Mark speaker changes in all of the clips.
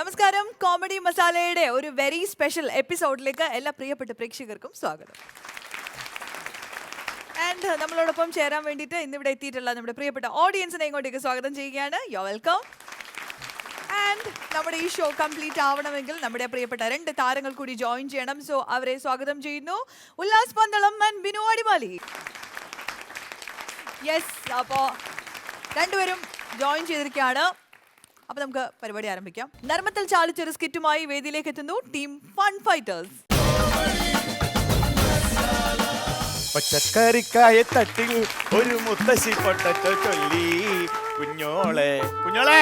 Speaker 1: നമസ്കാരം. കോമഡി മസാലയുടെ ഒരു വെരി സ്പെഷ്യൽ എപ്പിസോഡിലേക്ക് എല്ലാ പ്രിയപ്പെട്ട പ്രേക്ഷകർക്കും സ്വാഗതം. ആൻഡ് നമ്മളോടൊപ്പം ചേരാൻ വേണ്ടിയിട്ട് ഇന്നിവിടെ എത്തിയിട്ടുള്ള നമ്മുടെ പ്രിയപ്പെട്ട ഓഡിയൻസിനെ ഇങ്ങോട്ടേക്ക് സ്വാഗതം ചെയ്യുകയാണ്. യോ വെൽക്കം. ആൻഡ് നമ്മുടെ ഈ ഷോ കംപ്ലീറ്റ് ആവണമെങ്കിൽ നമ്മുടെ പ്രിയപ്പെട്ട രണ്ട് താരങ്ങൾ കൂടി ജോയിൻ ചെയ്യണം. സോ അവരെ സ്വാഗതം ചെയ്യുന്നു. ഉല്ലാസ് പന്തളം ആൻഡ് ബിനു അടിമാലി. യെസ്, അപ്പോൾ രണ്ടുപേരും ജോയിൻ ചെയ്തിരിക്കുകയാണ്. അപ്പോൾ നമുക്ക് പരിപാടി ആരംഭിക്കാം. നർമ്മത്തിൽ ചാലിച്ചൊരു സ്കിറ്റുമായി വേദിയിലേക്ക് എത്തുന്നു ടീം ഫൺ ഫൈറ്റേഴ്സ്.
Speaker 2: പച്ചക്കറിക്കായ തട്ടിൽ ഒരു മുത്തശ്ശി പൊട്ടറ്റോ ചൊല്ലി. കുഞ്ഞോളെ കുഞ്ഞോളെ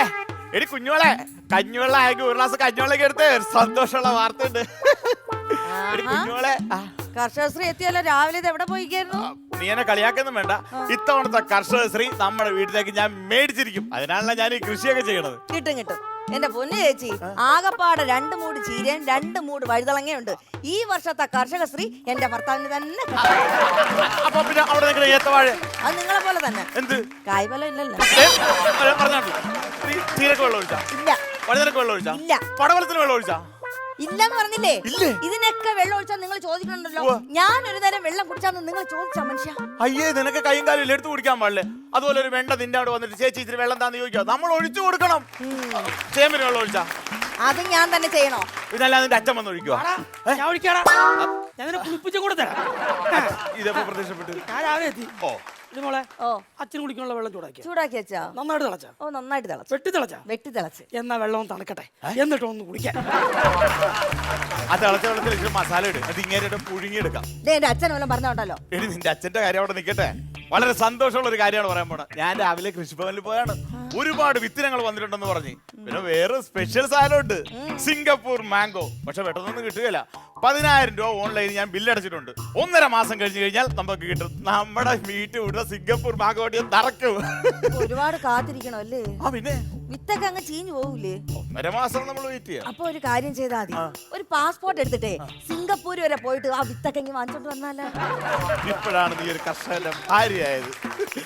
Speaker 2: എടി കുഞ്ഞോളെ, കഞ്ഞുവെള്ളം ആയെങ്കിൽ ഒരു ഗ്ലാസ് കഞ്ഞുവെള്ളൊക്കെ എടുത്ത് സന്തോഷമുള്ള വാർത്ത ഉണ്ട്. കുഞ്ഞോളെ,
Speaker 3: കർഷകശ്രീ എത്തിയല്ലോ. രാവിലെ ഇത് എവിടെ പോയിക്കായിരുന്നു?
Speaker 2: നീ എന്നെ കളിയാക്കൊന്നും വേണ്ട. ഇത്തവണത്തെ കർഷകശ്രീ നമ്മുടെ വീട്ടിലേക്ക് ഞാൻ മേടിച്ചിരിക്കും. അതിനാണല്ലോ ഞാൻ ഈ കൃഷിയൊക്കെ ചെയ്യണത്.
Speaker 3: കിട്ടും കിട്ടും. എന്റെ പൊന്നു ചേച്ചി, ആകപ്പാടെ 2 മൂട് ചീരയും 2 മൂട് വഴുതളങ്ങയുണ്ട്. ഈ വർഷത്തെ കർഷകശ്രീ എന്റെ ഭർത്താവിന് തന്നെ.
Speaker 2: അപ്പൊ പിന്നെ അവിടെ നിൽക്കുന്ന ഏത്തവാഴ
Speaker 3: അത് നിങ്ങളെ പോലെ തന്നെ.
Speaker 2: എന്ത്
Speaker 3: കായ്ഫലം ഇല്ലല്ലോ.
Speaker 2: പറഞ്ഞോളൂ. ചീരക്ക് വെള്ളം ഒഴിച്ചാ?
Speaker 3: ഇല്ല.
Speaker 2: വഴുതനക്ക് വെള്ളം ഒഴിച്ചാ?
Speaker 3: ഇല്ല.
Speaker 2: പടവലത്തിന് വെള്ളം ഒഴിച്ചാ?
Speaker 3: ഇല്ലെന്ന് പറഞ്ഞില്ലേ? ഇതിനൊക്കെ വെള്ളം ഒഴിച്ചാൽ നിങ്ങൾ ചോദിക്കണുണ്ടല്ലോ. ഞാൻ ഒരു നേരം വെള്ളം കുടിച്ചാന്ന് നിങ്ങൾ ചോദിച്ചാ മനുഷ്യ?
Speaker 2: അയ്യേ, നിനക്ക് കൈയും കാലും എടുത്ത് കുടിക്കാൻ പാടില്ലേ? അതുപോലെ ഒരു വെണ്ട നിന്റെ അവിടെ വന്നിട്ട് ചേച്ചി ഇച്ചിരി വെള്ളം താന്ന് ചോദിക്കാം. നമ്മൾ ഒഴിച്ചു കൊടുക്കണം. ചേമ്പിന് വെള്ളം ഒഴിച്ചാ?
Speaker 3: അത് ഞാൻ തന്നെ ചെയ്യണോ?
Speaker 2: ഇതല്ല നിന്റെ അച്ഛൻ വന്ന് ഒഴിക്കുവാ? ഇതെപ്പോ പ്രത്യക്ഷപ്പെട്ടു? ഓ
Speaker 4: മോളെ,
Speaker 3: ഓ
Speaker 4: അച്ഛന് കുടിക്കാനുള്ള വെള്ളം
Speaker 3: ചൂടാക്കി വെച്ചാ?
Speaker 4: നന്നായിട്ട് തിളച്ച?
Speaker 3: ഓ നന്നായിട്ട് തിളച്ചു.
Speaker 4: വെട്ടി തിളച്ച്. എന്നാ വെള്ളം തണുക്കട്ടെ, എന്നിട്ട് ഒന്ന് കുടിക്കാം.
Speaker 2: ആ തിളച്ച വെള്ളത്തിൽ ഇച്ചിരി മസാല ഇടും. അത് ഇങ്ങനെ പുഴുങ്ങിയെടുക്കാം.
Speaker 3: എന്റെ അച്ഛൻ വല്ലതും പറഞ്ഞോണ്ടല്ലോ.
Speaker 2: എടി, നിന്റെ അച്ഛന്റെ കാര്യം അവിടെ നിൽക്കട്ടെ. വളരെ സന്തോഷമുള്ള ഒരു കാര്യമാണ് പറയാൻ പോണത്. ഞാൻ രാവിലെ കൃഷിഭവനിൽ പോയാണ്. ഒരുപാട് വിത്തിനങ്ങൾ വന്നിട്ടുണ്ടെന്ന് പറഞ്ഞ്. പിന്നെ വേറെ സ്പെഷ്യൽ സാധനം ഉണ്ട്, സിംഗപ്പൂർ മാംഗോ. പക്ഷെ പെട്ടെന്നൊന്നും കിട്ടുകയില്ല. 10,000 രൂപ ഓൺലൈനിൽ ഞാൻ ബില്ലടച്ചിട്ടുണ്ട്. 1.5 മാസം കഴിഞ്ഞ് കഴിഞ്ഞാൽ നമുക്ക് കിട്ടും. നമ്മുടെ വീട്ടിൽ വിടുന്ന സിംഗപ്പൂർ മാംഗോ നടക്കും.
Speaker 3: ഒരുപാട് കാത്തിരിക്കണോ അല്ലേ?
Speaker 2: ആ പിന്നെ
Speaker 3: വിത്തൊക്കെ അങ്ങ് ചീഞ്ഞു പോകൂലേ?
Speaker 2: 1.5 മാസം നമ്മൾ വെയിറ്റ് ചെയ്യാം.
Speaker 3: അപ്പൊ ഒരു കാര്യം ചെയ്താൽ മതി. ഒരു പാസ്പോർട്ട് എടുത്തിട്ടേ സിംഗപ്പൂർ വരെ പോയിട്ട് ആ വിത്തൊക്കെ ഇങ്ങ് വാങ്ങിച്ചോണ്ട് വന്നാലോ?
Speaker 2: ഇപ്പോഴാണ് നീ ഒരു കർഷകന്റെ ഭാര്യയായത്.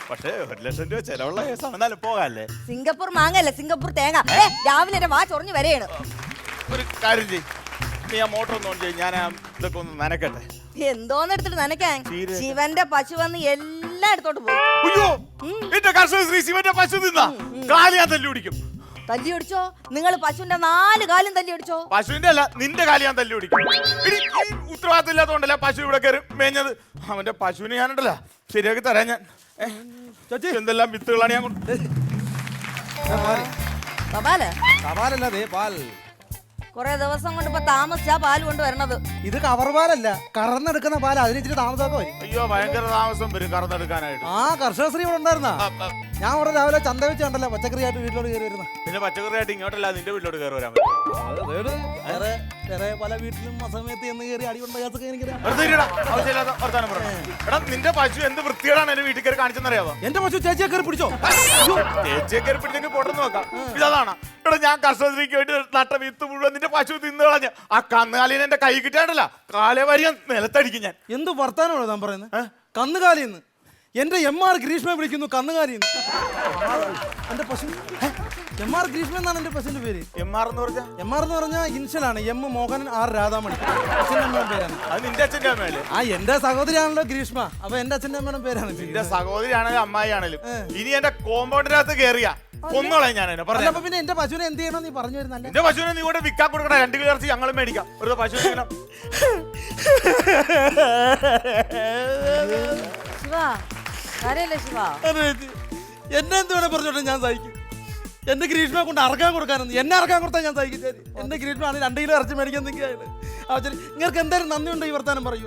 Speaker 2: പക്ഷേ 1 ലക്ഷം രൂപ ചെലവുള്ള കേസാണ്. എന്നാലും പോകാല്ലേ?
Speaker 3: സിംഗപ്പൂർ മാങ്ങല്ല, സിംഗപ്പൂർ തേങ്ങ. രാവിലെ എന്റെ വാ ചൊറിഞ്ഞു വരെയാണ്.
Speaker 2: ഒരു കാര്യം ചെയ്യും, നീ ആ മോട്ടർ ഒന്ന് ഓൺ ചെയ്യും. ഞാൻ ഇതൊക്കെ ഒന്ന് നനക്കട്ടെ.
Speaker 3: എന്തോന്ന് എടുത്തിട്ട് നനക്കാൻ? ശിവന്റെ പശു വന്ന് എല്ലാം എടുത്തോട്ട് പോയി.
Speaker 2: അയ്യോ, എന്റെ കർഷക ശ്രീ ശിവന്റെ പശു തിന്നാ കാല് ഞാൻ തല്ലി പിടിക്കും.
Speaker 3: തല്ലി ഒടിച്ചോ? നിങ്ങൾ പശുവിന്റെ 4 കാലും തല്ലി ഒടിച്ചോ?
Speaker 2: പശുവിന്റെ അല്ല, നിന്റെ കാല് ഞാൻ തല്ലി പിടിക്കും. ഉത്തരവാദിത്തം ഇല്ലാത്തതുകൊണ്ടല്ല പശു ഇവിടെ കയറി മേഞ്ഞത്. അവന്റെ പശുവിനെ ഞാനുണ്ടല്ലോ ശരിയാക്കി തരാം ഞാൻ. എന്തെല്ലാം വിത്തുകളാണ് ഞാൻ
Speaker 3: കൊറേ ദിവസം കൊണ്ട് ഇപ്പൊ താമസിച്ചാ പാല് കൊണ്ട് വരണത്.
Speaker 5: ഇത് കവർ പാലല്ല, കറന്നെടുക്കുന്ന പാല. അതിന് ഇച്ചിരി താമസമൊക്കെ വരും.
Speaker 2: അയ്യോ, ഭയങ്കര താമസം വരും കറന്നെടുക്കാനായിട്ട്.
Speaker 5: ആ കർഷകശ്രീ ഇവിടെ ഉണ്ടായിരുന്ന ഞാൻ ഇവിടെ രാവിലെ ചന്ത വെച്ച് കണ്ടല്ലോ പച്ചക്കറിയായിട്ട് വീട്ടിലോട്ട് കയറി വരുന്ന.
Speaker 2: പിന്നെ പച്ചക്കറിയായിട്ട് ഇങ്ങോട്ടല്ല നിന്റെ വീട്ടിലോട്ട് കയറി വരാൻ പറ്റും.
Speaker 5: വേറെ വേറെ പല വീട്ടിലും അസമയത്ത് എന്ന് കയറി അടി കൊണ്ടൊക്കെ എനിക്കറിയാം.
Speaker 2: നിന്റെ പശു എന്ത് വൃത്തിയോടാണ് എന്റെ വീട്ടിൽ കയറി കാണിച്ചെന്നറിയാവോ?
Speaker 5: എന്റെ പശു ചേച്ചിയെ കയറി പിടിച്ചോ?
Speaker 2: ചേച്ചിയെ കയറി പിടിച്ചെങ്കിൽ പൊട്ടെന്ന് നോക്കാം. ഇതാണ് ഇവിടെ ഞാൻ കർഷകശ്രീക്ക് വേണ്ടി നട്ട വിത്ത് മുഴുവൻ നിന്റെ പശു തിന്നു കളഞ്ഞ. ആ കന്നുകാലിന് എന്റെ കൈ കിട്ടാണ്ടല്ല, കാലേ വരിയാൻ നിലത്തടിക്കും ഞാൻ.
Speaker 5: എന്ത് വർത്താനമാണ് താൻ പറയുന്നത്? കന്നുകാലിന്ന് എന്റെ MR ഗ്രീഷ്മ വിളിക്കുന്നു കന്നുകാലിന്ന്. എന്റെ പശു MR ഗ്രീഷ്മ എന്നാണ് എന്റെ പശുവിന്റെ പേര്.
Speaker 2: MR എന്ന്
Speaker 5: പറഞ്ഞാൽ ഇൻഷലാണ്. M Mohanan R Radhamani. അച്ഛൻ്റെ അമ്മയുടെ പേരാണ്.
Speaker 2: അത് നിന്റെ അച്ഛൻ്റെ അമ്മയല്ലേ?
Speaker 5: ആ എന്റെ സഹോദരിയാണല്ലോ ഗ്രീഷ്മ. അപ്പൊ എന്റെ അച്ഛൻ്റെ അമ്മയുടെ പേരാണ്.
Speaker 2: നിന്റെ സഹോദരിയാണെങ്കിലും അമ്മായി ആണെങ്കിലും ഇനി എന്റെ കോമ്പൗണ്ടിനകത്ത് കയറിയ ഒന്നോളെ ഞാൻ പറഞ്ഞു.
Speaker 5: അപ്പൊ പിന്നെ എന്റെ പശുവിനെ എന്ത് ചെയ്യണം നീ പറഞ്ഞു വരുന്നല്ലേ?
Speaker 2: എന്റെ പശുവിനെ നീ കൂടെ വിൽക്കാൻ കൊടുക്കണം. 2 കിലോ ഇറച്ചി ഞങ്ങൾ മേടിക്കാം. ഒരു പശു
Speaker 3: ശിവ കാര്യല്ലേ ശിവ?
Speaker 5: എന്നെ എന്ത് വേണേ പറഞ്ഞോട്ടെ, ഞാൻ സഹിക്കും. എന്റെ ഗ്രീഷ്മയെ കൊണ്ട് അറക്കാൻ കൊടുക്കാനെന്ന് എന്നെ അറക്കാൻ കൊടുത്താൽ ഞാൻ സഹിക്കും. എന്റെ ഗ്രീഷ്മ ആണ് 2 കിലോ ഇറച്ചി മേടിക്കാൻ നിൽക്കുകയാണ്. നിങ്ങൾക്ക് എന്തായാലും നന്ദിയുണ്ട് ഈ വർത്താനം പറയും.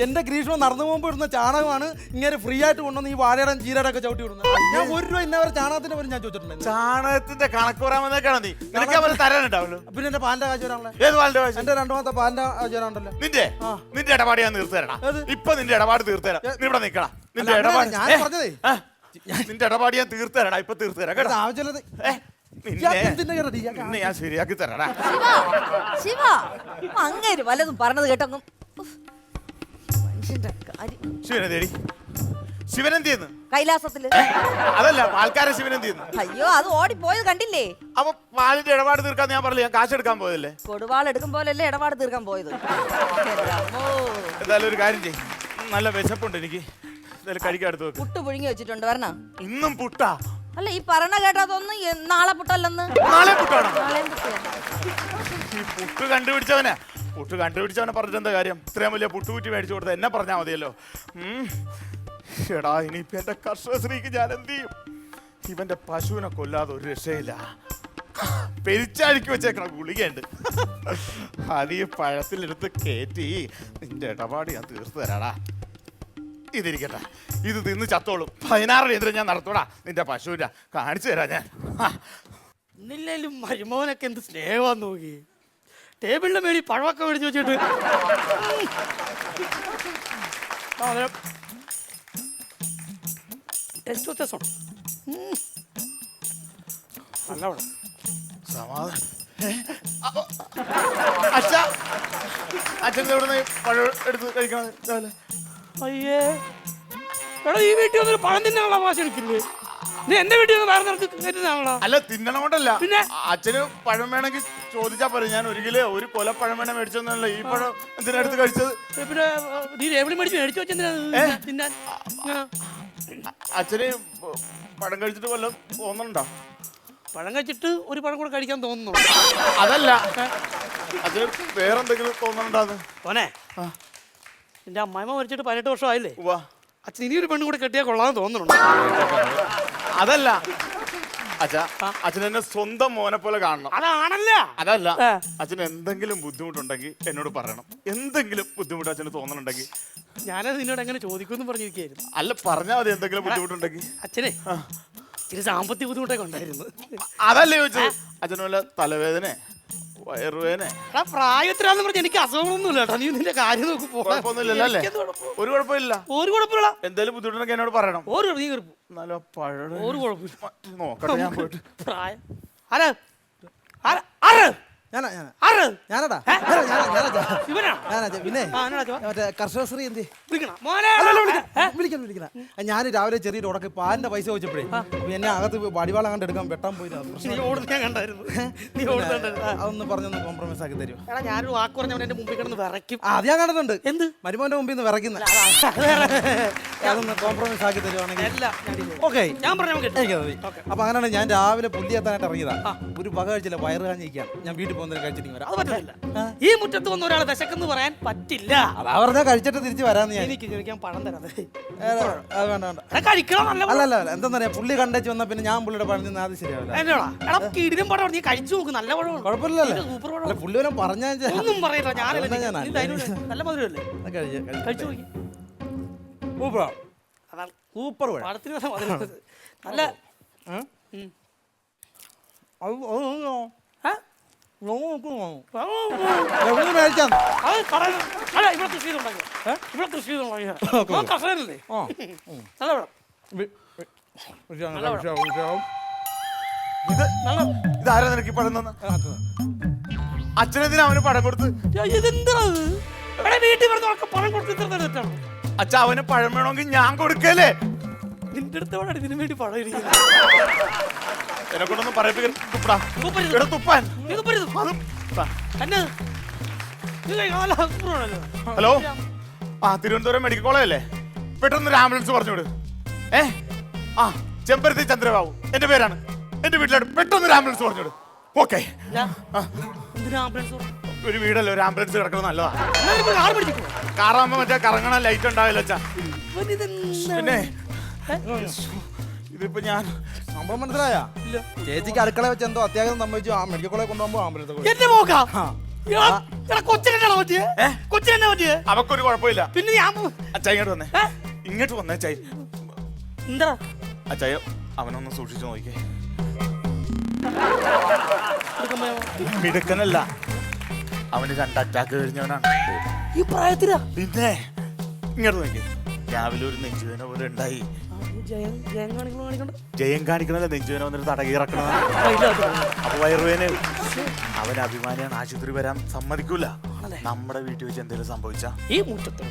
Speaker 5: എന്റെ ഗ്രീഷ്മ നടന്നു പോകുമ്പോൾ ഇടുന്ന ചാണകമാണ് ഇങ്ങനെ ഫ്രീ ആയിട്ട് കൊണ്ടുവന്ന് ഈ വാഴയുടെ ജീരയുടെ ഒക്കെ ചവിട്ടി വിടുന്നത്. ഞാൻ 1 രൂപ ഇന്നവരെ ചാണകത്തിന്റെ പേര് ഞാൻ ചോദിച്ചിട്ടുണ്ട്.
Speaker 2: ചാണകത്തിന്റെ കണക്ക് പറയാൻ വന്നേക്കാണോ നീ? തരാനുണ്ടാവല്ലോ.
Speaker 5: പിന്നെ എന്റെ പാലിന്റെ കാശ് വരാനുള്ള
Speaker 2: ഏത് പാലിന്റെ കാശ്?
Speaker 5: എന്റെ 2 മാസത്തെ പാലിന്റെ കാശ് വരാനുണ്ടല്ലോ.
Speaker 2: നിന്റെ ഇടപാട് ഞാൻ തീർത്തു തരണം. ഇപ്പൊ നിന്റെ ഇടപാട് തീർത്തു തരാം. നീ ഇവിടെ നിൽക്കണം. നിന്റെ ഇടപാട്
Speaker 5: ഞാൻ പറഞ്ഞതേ
Speaker 2: നിന്റെ ഇടപാട് ഞാൻ തീർത്തു തരണം. ഇപ്പൊ തീർത്തു തരാം കേട്ടോ.
Speaker 5: ആവശ്യമുള്ളത്
Speaker 2: ഞാൻ ശരിയാക്കി തരാടാ.
Speaker 3: ശിവ അങ്ങേര് വല്ലതും പറഞ്ഞത് കേട്ടോ. മനുഷ്യന്റെ കാര്യം.
Speaker 2: ശിവനെ തേടി ശിവനെന്തി ചെയ്യുന്നു?
Speaker 3: കൈലാസത്തില്.
Speaker 2: അതല്ല, പാൽക്കാരൻ ശിവനെന്തി ചെയ്യുന്നു?
Speaker 3: അയ്യോ, അത് ഓടിപ്പോയത് കണ്ടില്ലേ?
Speaker 2: അപ്പൊ പാലിന്റെ ഇടപാട് തീർക്കാൻ ഞാൻ പറഞ്ഞില്ല, ഞാൻ കാശ് എടുക്കാൻ പോയതല്ലേ.
Speaker 3: കൊടുവാൾ എടുക്കുമ്പോലല്ലേ ഇടപാട് തീർക്കാൻ പോയത്. എന്റെ അമ്മോ.
Speaker 2: എന്തായാലും ഒരു കാര്യം ചെയ്യും, നല്ല വിശപ്പുണ്ട് എനിക്ക്, എന്തായാലും കഴിക്കാൻ എടുത്ത് വെക്ക്.
Speaker 3: പുട്ട് പുഴുങ്ങി വെച്ചിട്ടുണ്ട്, വരണ.
Speaker 2: ഇന്നും പുട്ടാ?
Speaker 3: അല്ല, ഈ പറഞ്ഞ കേട്ടതൊന്നും നാളെ പുട്ടല്ലെന്ന്.
Speaker 2: നാളെ പുട്ടാണോ?
Speaker 3: നാളെയും പുട്ടല്ല.
Speaker 2: ഈ പുട്ട് കണ്ടുപിടിച്ചവനെ പറഞ്ഞിട്ട് എന്താ കാര്യം? ഇത്രയും വലിയ പുട്ടുകുറ്റി മേടിച്ചു കൊടുത്ത എന്നെ പറഞ്ഞാൽ മതിയല്ലോ. എടാ, ഇനിയിപ്പോ എന്റെ കർഷകശ്രീക്ക് ഞാൻ എന്ത് ചെയ്യും? ഇവന്റെ പശുവിനെ കൊല്ലാതെ ഒരു രക്ഷയില്ല. പെരിച്ചാഴിക്ക് വെച്ചേക്കണ ഗുളികയുണ്ട്, അത് ഈ പഴത്തിലെടുത്ത് കയറ്റി നിന്റെ ഇടപാട് ഞാൻ തീർത്തു തരാടാ. ഇതിരിക്കട്ടെ, ഇത് തിന്ന് ചത്തോളും. 16 കേന്ദ്രം ഞാൻ നടത്തൂടാ നിന്റെ പശുവിന്റെ. കാണിച്ചു തരാം ഞാൻ.
Speaker 5: ഇന്നില്ലേലും മരുമോനൊക്കെ എന്ത് സ്നേഹമാന്ന് നോക്കി. ടേബിളിന്റെ മേടി പഴമൊക്കെ മേടിച്ച് വെച്ചിട്ട് ടേസ്റ്റ് വ്യത്യാസമാണ്. നല്ലവണ്ണം
Speaker 2: സമാധാനം. അച്ഛൻ എവിടെ നിന്ന് പഴം എടുത്ത് കഴിക്കണം?
Speaker 5: അയ്യേ, എടാ, ഈ വീട്ടിൽ വന്നൊരു പഴം തിന്നാനുള്ള ഭാഷ എടുക്കില്ലേ? നീ എന്റെ വീട്ടിൽ നിന്ന് വേറെ നിറച്ച് കയറ്റുന്നാണല്ലോ.
Speaker 2: അല്ല, തിന്നണം കൊണ്ടല്ല.
Speaker 5: പിന്നെ
Speaker 2: അച്ഛന് പഴം വേണമെങ്കിൽ ചോദിച്ചാ പറയും. ഞാൻ ഒരു കിലോ ഒരു കൊല പഴം വേണം മേടിച്ചൊന്നല്ല. ഈ പഴം എന്തിനെടുത്ത് കഴിച്ചത്?
Speaker 5: പിന്നെ നീ എവിടെ മേടിച്ചു വെച്ചെന്തിനാ തിന്നാൻ?
Speaker 2: അച്ഛന് പഴം കഴിച്ചിട്ട് വല്ലതും തോന്നുന്നുണ്ടോ?
Speaker 5: പഴം കഴിച്ചിട്ട് ഒരു പഴം കൂടെ കഴിക്കാൻ തോന്നുന്നു.
Speaker 2: അതല്ല, അച്ഛന് വേറെന്തെങ്കിലും തോന്നുന്നുണ്ടാന്ന്.
Speaker 5: പോനെ, എന്റെ അമ്മായിമ്മ മരിച്ചിട്ട് 18 വർഷമായില്ലേ?
Speaker 2: ഉവ്വ.
Speaker 5: അച്ഛൻ ഇനിയൊരു പെണ്ണും കൂടെ കെട്ടിയാൽ കൊള്ളാന്ന് തോന്നുന്നുണ്ട്.
Speaker 2: അതല്ല അച്ഛൻ എന്നെ സ്വന്തം മോനെ പോലെ കാണണം.
Speaker 5: അതാണല്ല.
Speaker 2: അതല്ല, അച്ഛന് എന്തെങ്കിലും ബുദ്ധിമുട്ടുണ്ടെങ്കിൽ എന്നോട് പറയണം. എന്തെങ്കിലും ബുദ്ധിമുട്ട് അച്ഛന് തോന്നുന്നുണ്ടെങ്കിൽ
Speaker 5: ഞാനത് നിന്നോട് എങ്ങനെ ചോദിക്കുമെന്ന് പറഞ്ഞിരിക്കുകയായിരുന്നു.
Speaker 2: അല്ല, പറഞ്ഞാൽ മതി എന്തെങ്കിലും ബുദ്ധിമുട്ടുണ്ടെങ്കിൽ.
Speaker 5: അച്ഛനെ ഇച്ചിരി സാമ്പത്തിക ബുദ്ധിമുട്ടൊക്കെ ഉണ്ടായിരുന്നു.
Speaker 2: അതല്ലേ ചോദിച്ചത്? അച്ഛന് വല്ല തലവേദന, വയറുവേദന?
Speaker 5: പ്രായത്തിലാന്ന് പറഞ്ഞ എനിക്ക് അസുഖങ്ങളൊന്നുമില്ല കേട്ടോ. നീ നിന്റെ കാര്യം നോക്കി
Speaker 2: കുഴപ്പമൊന്നുമില്ലല്ലോ അല്ലേ? ഒരു കുഴപ്പമില്ല.
Speaker 5: ഒരു കുഴപ്പമില്ല.
Speaker 2: എന്തെങ്കിലും ബുദ്ധിമുട്ടുണ്ടെങ്കിൽ എന്നോട് പറയണം.
Speaker 5: നീ കയറിപ്പോ.
Speaker 2: നല്ല പഴം
Speaker 5: ഒരു കുഴപ്പമില്ല.
Speaker 2: നോക്കട്ടെ ഞാൻ പോയിട്ട്.
Speaker 5: പ്രായം ആരാ? ആരാ? ആരാ?
Speaker 4: ഞാനടാ
Speaker 5: ഇവനാ?
Speaker 4: പിന്നെ
Speaker 5: ആ, എന്നാടാ ചോ?
Speaker 4: മറ്റേ കർഷകശ്രീ എന്ത്
Speaker 5: വിളിക്കണം മോനെ.
Speaker 4: വിളിക്കണം. ഞാൻ രാവിലെ ചെറിയൊരു ഉടക്ക് പാലിന്റെ പൈസ വെച്ചപ്പോഴേ എന്നെ അകത്ത് വടിവാളം കണ്ട് എടുക്കാൻ വെട്ടാൻ പോയി.
Speaker 5: നീ ഓടുന്ന ഞാൻ കണ്ടായിരുന്നു. നീ ഓടുന്നുണ്ടായിരുന്നു.
Speaker 4: അതൊന്ന് പറഞ്ഞൊന്ന് കോംപ്രമൈസ് ആക്കി തരുമോ?
Speaker 5: എടാ, ഞാനൊരു വാക്ക് പറഞ്ഞവൻ എന്റെ മുമ്പിൽ കിടന്ന് വിറയ്ക്കും.
Speaker 4: അത് ഞാൻ കണ്ടിട്ടുണ്ട്.
Speaker 5: എന്ത്?
Speaker 4: മരുമോന്റെ മുമ്പിൽ നിന്ന് വിറയ്ക്കുന്ന. അതൊന്ന് കോംപ്രമൈസ് ആക്കി തരുവാണെങ്കിൽ ഓക്കെ.
Speaker 5: ഞാൻ പറഞ്ഞു
Speaker 4: എനിക്കത്. അപ്പൊ അങ്ങനെയാണ് ഞാൻ രാവിലെ പുല്ലി എത്താനായിട്ട് ഇറങ്ങിയതാ. ഒരു വക കഴിച്ചില്ല, വയറ് കാഞ്ഞിരിക്കുകയാണ്. ഞാൻ വീട്ടിൽ പോകുന്നതിന് കഴിച്ചിട്ട് വരാം.
Speaker 5: അത് പറ്റില്ല. ഈ മുറ്റത്ത് വന്ന ഒരാളെ ദശക്കെന്ന് പറയാൻ പറ്റില്ല.
Speaker 4: അതാ പറഞ്ഞാൽ കഴിച്ചിട്ട് തിരിച്ച് വരാന്ന് ഞാൻ.
Speaker 5: എനിക്ക് കഴിക്കാൻ പഴം തരാം.
Speaker 4: അത് വേണ്ട.
Speaker 5: കഴിക്കണം.
Speaker 4: അല്ല എന്താ പുള്ളി കണ്ടേച്ച് വന്നാ പിന്നെ ഞാൻ പുള്ളിയുടെ പഴം തിന്നാ അത് ശരിയാവില്ല.
Speaker 5: എന്നോടാ എടാ, കിടിലം പഴം നീ കഴിച്ചു നോക്ക്. നല്ല പഴമാണ്.
Speaker 4: കുഴപ്പമില്ലല്ലേ?
Speaker 5: സൂപ്പർ പഴം.
Speaker 4: അല്ല പുള്ളി വരാൻ പറഞ്ഞാ
Speaker 5: ഒന്നും പറയണ്ട. ഞാനല്ല
Speaker 4: ഞാൻ
Speaker 5: നല്ല മധുരമല്ലേ? കഴിച്ചു നോക്കി. അതാണ്
Speaker 4: സൂപ്പർ
Speaker 5: പഴത്തിന് മധുരം. നല്ല
Speaker 4: മേടിച്ചാ
Speaker 5: ഇവിടെ കൃഷി ചെയ്തുണ്ടാക്കിയ. ഇവിടെ കൃഷി ചെയ്തുണ്ടാക്കിയ കർഷകനല്ലേ? നല്ല പഴം.
Speaker 2: ഇതാരാ നിനക്ക് ഈ പഴം തന്ന? അച്ഛനെന്തിനാ അവന് പഴം കൊടുത്ത്?
Speaker 5: ഇതെന്താ വീട്ടിൽ പറഞ്ഞ പഴം കൊടുത്ത് തെറ്റാണ്.
Speaker 2: അച്ഛ, അവന് പഴം വേണമെങ്കിൽ ഞാൻ കൊടുക്കല്ലേ?
Speaker 5: നിന്റെ അടുത്തോടെ ഇതിനു വേണ്ടി പഴം ഇരിക്കുന്നു.
Speaker 2: എന്നെ കൊണ്ടൊന്നും പറയിപ്പിക്കാൻ തുപ്പാൻ. ഹലോ, തിരുവനന്തപുരം മെഡിക്കൽ കോളേജ് അല്ലേ? പെട്ടെന്നൊരു ആംബുലൻസ് പറഞ്ഞോട്. ചെമ്പരത്തി ചന്ദ്രബാബു എന്റെ പേരാണ്. എന്റെ വീട്ടിലാണ്. പെട്ടെന്നൊരു ആംബുലൻസ് പറഞ്ഞോട്. ഓക്കെ. ഒരു വീടല്ലേ, ഒരു ആംബുലൻസ് കിടക്കുന്നത് നല്ലതാ. കാറാകുമ്പോ മറ്റേ കറങ്ങണ ലൈറ്റ് ഉണ്ടാവില്ല അച്ഛാ. പിന്നെ ഇതിപ്പോ ഞാൻ
Speaker 4: സംഭവം മനസ്സിലായ? ചേച്ചിക്ക് അടുക്കള വെച്ച് എന്തോ അത്യാഗ്രഹം സംഭവിച്ചു. ആ മെഡിക്കൽ കോളേജ് കൊണ്ടുപോകുമ്പോ ആംബുലൻസ്
Speaker 5: എന്റെ മോക്കാ കൊച്ചിനെന്താണോ പറ്റിയേ? കൊച്ചിനെന്താ പറ്റിയേ?
Speaker 2: അവക്കൊരു കുഴപ്പമില്ല.
Speaker 5: പിന്നെ ഞാൻ
Speaker 2: അച്ഛാ ഇങ്ങോട്ട് വന്നേ. ഇങ്ങോട്ട് വന്നേ അച്ഛായി.
Speaker 5: എന്താ
Speaker 2: അച്ഛായ, അവനൊന്ന് സൂക്ഷിച്ചു നോക്കിയേ. മിടുക്കനല്ല, അവന് 2 അറ്റാക്ക് കഴിഞ്ഞവനാണ്.
Speaker 5: ഈ പ്രായത്തിലാ?
Speaker 2: പിന്നെ ഇങ്ങോട്ട് നോക്കിയേ. രാവിലെ ഒരു നെഞ്ചുവേന പോലെ ഉണ്ടായി. ജയം കാണിക്കണല്ല, നെഞ്ചുവേന വന്നിട്ട് തടകിറക്കണതാണ്. അപ്പൊ വയറുവേന അവൻ അഭിമാനിയാണ്, ആശുപത്രി വരാൻ സമ്മതിക്കൂല. നമ്മുടെ വീട്ടിൽ വെച്ച് എന്തെങ്കിലും സംഭവിച്ചാ
Speaker 5: ഈ മുറ്റത്ത്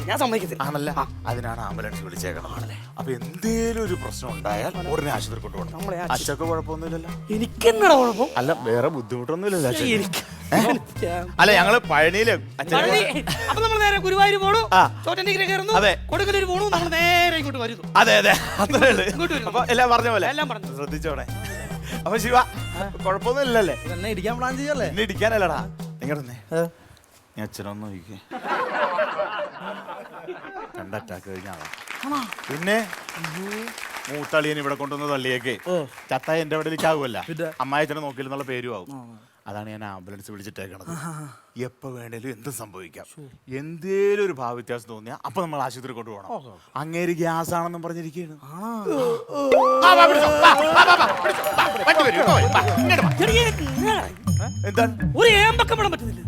Speaker 5: ഞാൻ സമ്മതിക്കത്തില്ല.
Speaker 2: ആണല്ല, അതിനാണ് ആംബുലൻസ് വിളിച്ചേക്കണം. അപ്പൊ എന്തേലും ഒരു പ്രശ്നം ഉണ്ടായാൽ ഉടനെ ആശുപത്രി കൊണ്ടുപോകണം. അച്ഛക്ക് കുഴപ്പമൊന്നുമില്ലല്ലോ?
Speaker 5: എനിക്കെന്നടാ കുഴപ്പം?
Speaker 2: അല്ല, വേറെ ബുദ്ധിമുട്ടൊന്നുമില്ലല്ലോ അച്ഛന്?
Speaker 5: എനിക്ക്
Speaker 2: അല്ല, ഞങ്ങള് പഴനിയില്
Speaker 5: അപ്പൊ നമ്മൾ നേരെ ഗുരുവായൂർ പോണു, ചോറ്റന്റിക്കര കയറുന്നു,
Speaker 2: അതെ.
Speaker 5: കൊടുക്കലൂർ പോണു, നമ്മൾ നേരെ ഇങ്ങോട്ട് വരുന്നു.
Speaker 2: അതെ അതെ, അത്രേ ഉള്ളൂ.
Speaker 5: ഇങ്ങോട്ട് വരുന്നു.
Speaker 2: അപ്പൊ എല്ലാം പറഞ്ഞ പോലെ
Speaker 5: എല്ലാം പറഞ്ഞു.
Speaker 2: ശ്രദ്ധിച്ചോടെ. അപ്പൊ ശിവ, കുഴപ്പമൊന്നും ഇല്ലല്ലേ?
Speaker 4: എന്നെ ഇടിക്കാൻ പ്ലാൻ ചെയ്യല്ലേ?
Speaker 2: എന്നെ ഇടിക്കാനല്ലടാ, നിങ്ങടന്നേ നീ അച്ഛനൊന്നും നോക്കിക്കേ. 2 അറ്റാക്ക് കഴിഞ്ഞാളാ. പിന്നെ മൂത്തളിയൻ ഇവിടെ കൊണ്ടുവന്ന് തള്ളിയേക്കേ ചത്തായ എന്റെ അവിടെ ആകുമല്ല, അമ്മായച്ചനെ നോക്കിയില്ലെന്നുള്ള പേരും ആവും. അതാണ് ഞാൻ ആംബുലൻസ് വിളിച്ചിട്ടേക്കണത്. എപ്പോ വേണേലും എന്തും സംഭവിക്കാം. എന്തേലും ഒരു ഭാവ വ്യത്യാസം തോന്നിയാ അപ്പൊ നമ്മൾ ആശുപത്രി കൊണ്ടുപോകണം. അങ്ങേര് ഗ്യാസ് ആണെന്നും പറഞ്ഞിരിക്കുകയാണ്. എന്താണ്
Speaker 5: ഒരു ഏമ്പക്കം വിടാൻ പറ്റുന്നില്ല.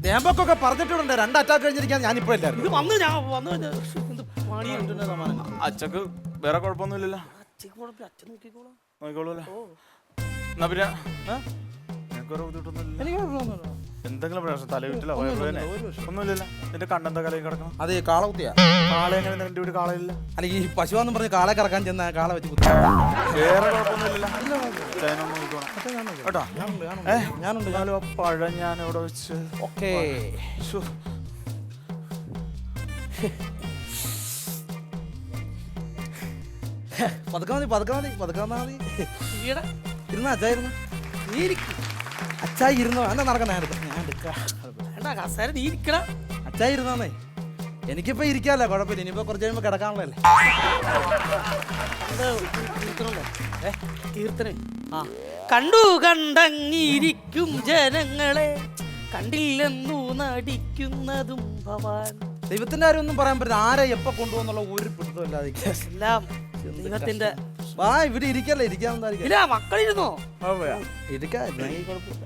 Speaker 4: തേമ്പൊക്കെ പറഞ്ഞിട്ടുണ്ട് 2 അറ്റാക്ക് കഴിഞ്ഞിരിക്കാൻ ഞാൻ ഇപ്പൊ
Speaker 5: ഇത് വന്ന് ഞാൻ വന്നു എന്ത് പണിയാണ്.
Speaker 2: അച്ഛക്ക് വേറെ കുഴപ്പമൊന്നുമില്ലല്ലോ?
Speaker 5: അച്ഛൻ നോക്കിക്കോളാം.
Speaker 2: നോക്കിക്കോളൂല്ലേ? എന്നാ പിന്നെ നിനക്കൊരു ബുദ്ധിമുട്ടൊന്നുമില്ല?
Speaker 4: എനിക്ക് കുഴപ്പമൊന്നുമില്ല.
Speaker 2: എന്തെങ്കിലും പ്രശ്നം തലവിറ്റില്ല വയറുവേദന ഒന്നുമില്ലല്ലോ? നിന്റെ കണ്ണെന്താ കലയും കിടക്കണം?
Speaker 4: അതെ, കാള കുത്തിയാ.
Speaker 2: കാളെ എങ്ങനെ നിന്റെ വീട് കാളയില്ല?
Speaker 4: അല്ല, ഈ പശുവാന്നും പറഞ്ഞ് കാളെ കറക്കാൻ ചെന്ന കാളെ വെച്ച് കുത്തി.
Speaker 2: വേറെ കുഴപ്പമൊന്നുമില്ലല്ലോ? ചൈനൊന്നും നോക്കണം കേട്ടോ.
Speaker 4: ഞാനുണ്ട്.
Speaker 2: ഞാനും ആ പഴം ഞാൻ ഇവിടെ വെച്ച്
Speaker 4: ഓക്കേ. പതുക്കെ മതി. ഇരുന്ന അച്ചായിരുന്നു. അച്ചായി ഇരുന്നോ? എന്താ നടക്കണ?
Speaker 5: കസേര നീ ഇരിക്കണ.
Speaker 4: അച്ചായി ഇരുന്നേ. എനിക്കിപ്പോ ഇരിക്കാല്ലോ, കുഴപ്പമില്ല. ഇനിയിപ്പോ കുറച്ച് കഴിയുമ്പോ കിടക്കാനുള്ളല്ലേ.
Speaker 5: കീർത്തനം കണ്ടു കണ്ടങ്ങിരിക്കും ജനങ്ങളെ, കണ്ടില്ലെന്നു നടിക്കുന്നതും ഭവാൻ.
Speaker 4: ദൈവത്തിന്റെ കാര്യം ഒന്നും പറയാൻ പറ്റില്ല. ആരെ എപ്പോ കൊണ്ടുപോകുന്നുള്ള ഒരു പിടുത്തമില്ലാതെ
Speaker 5: എല്ലാം ദൈവത്തിന്റെ.
Speaker 4: വാ, ഇവിടെ ഇരിക്കല്ലേ, ഇരിക്കാമെന്നായിരിക്കും.
Speaker 5: ഇല്ല, മക്കളിരുന്നോ?
Speaker 4: ഇരിക്കാം, കുഴപ്പമില്ല.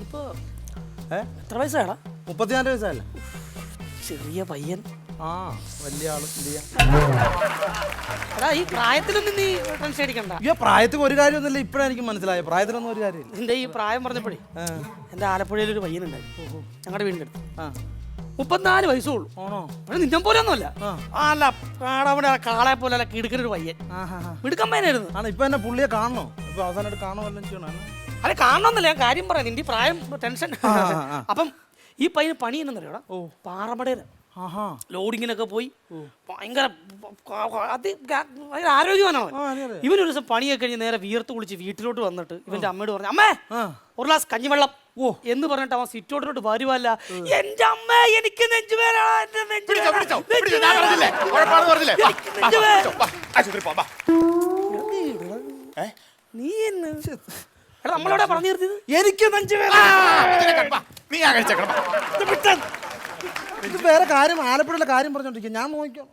Speaker 5: ഇപ്പൊ എത്ര വയസ്സാടാ?
Speaker 4: 34 വയസ്സല്ല?
Speaker 5: ചെറിയ പയ്യൻ.
Speaker 4: ആ, വലിയ ആള്.
Speaker 5: എടാ, ഈ പ്രായത്തിലൊന്നും നീ ടെൻഷൻ അടിക്കണ്ട.
Speaker 4: ഈ പ്രായത്തിൽ ഒരു കാര്യമൊന്നുമില്ല. ഇപ്പഴാ എനിക്ക് മനസ്സിലായ പ്രായത്തിലൊന്നും ഒരു കാര്യമില്ല.
Speaker 5: നിന്റെ ഈ പ്രായം പറഞ്ഞപ്പോഴേ എന്റെ ആലപ്പുഴയിൽ ഒരു പയ്യനുണ്ടായിരുന്നു, ഞങ്ങളുടെ വീടിന്റെ അടുത്ത്. 34 വയസ്സുള്ളൂ.
Speaker 4: ആണോ?
Speaker 5: നിന്നെ പോലെ ഒന്നുമല്ല. അല്ല, അവിടെ കാളെ പോലെ അല്ല, കിടുക്കനൊരു പയ്യൻ. മിടുക്കൻ പയ്യനായിരുന്നു.
Speaker 4: ആണ്. ഇപ്പൊ എന്നെ പുള്ളിയെ കാണണോ? ഇപ്പൊ അവസാനമായിട്ട് കാണുമല്ലോ ചെയ്യണം.
Speaker 5: അല്ല, കാണണമെന്നില്ല, ഞാൻ കാര്യം പറയാം. നിന്റെ ഈ പ്രായം ടെൻഷൻ. അപ്പം ഈ പയ്യന് പണി എന്നറിയടാ, പാറമടയില ലോഡിങ്ങിനൊക്കെ പോയി ഭയങ്കര ആരോഗ്യവാനാണ്. ഇവനൊരു ദിവസം പണിയൊക്കെ കഴിഞ്ഞ് നേരെ വിയർത്ത് കുളിച്ച് വീട്ടിലോട്ട് വന്നിട്ട് ഇവന്റെ അമ്മയോട് പറഞ്ഞു, അമ്മേ ഒരു ഗ്ലാസ് കഞ്ഞിവെള്ളം എന്ന് പറഞ്ഞിട്ട് അവൻ സിറ്റോട്ടിലോട്ട് വരുവല്ല. എന്റെ അമ്മ, എനിക്ക് നെഞ്ചുവേദന. നീ നമ്മളോടെ പറഞ്ഞു തീർത്തത്
Speaker 4: എനിക്ക് ഇത് വേറെ കാര്യം, ആലപ്പുഴയിലെ കാര്യം പറഞ്ഞോണ്ടിരിക്കും. ഞാൻ നോക്കാം.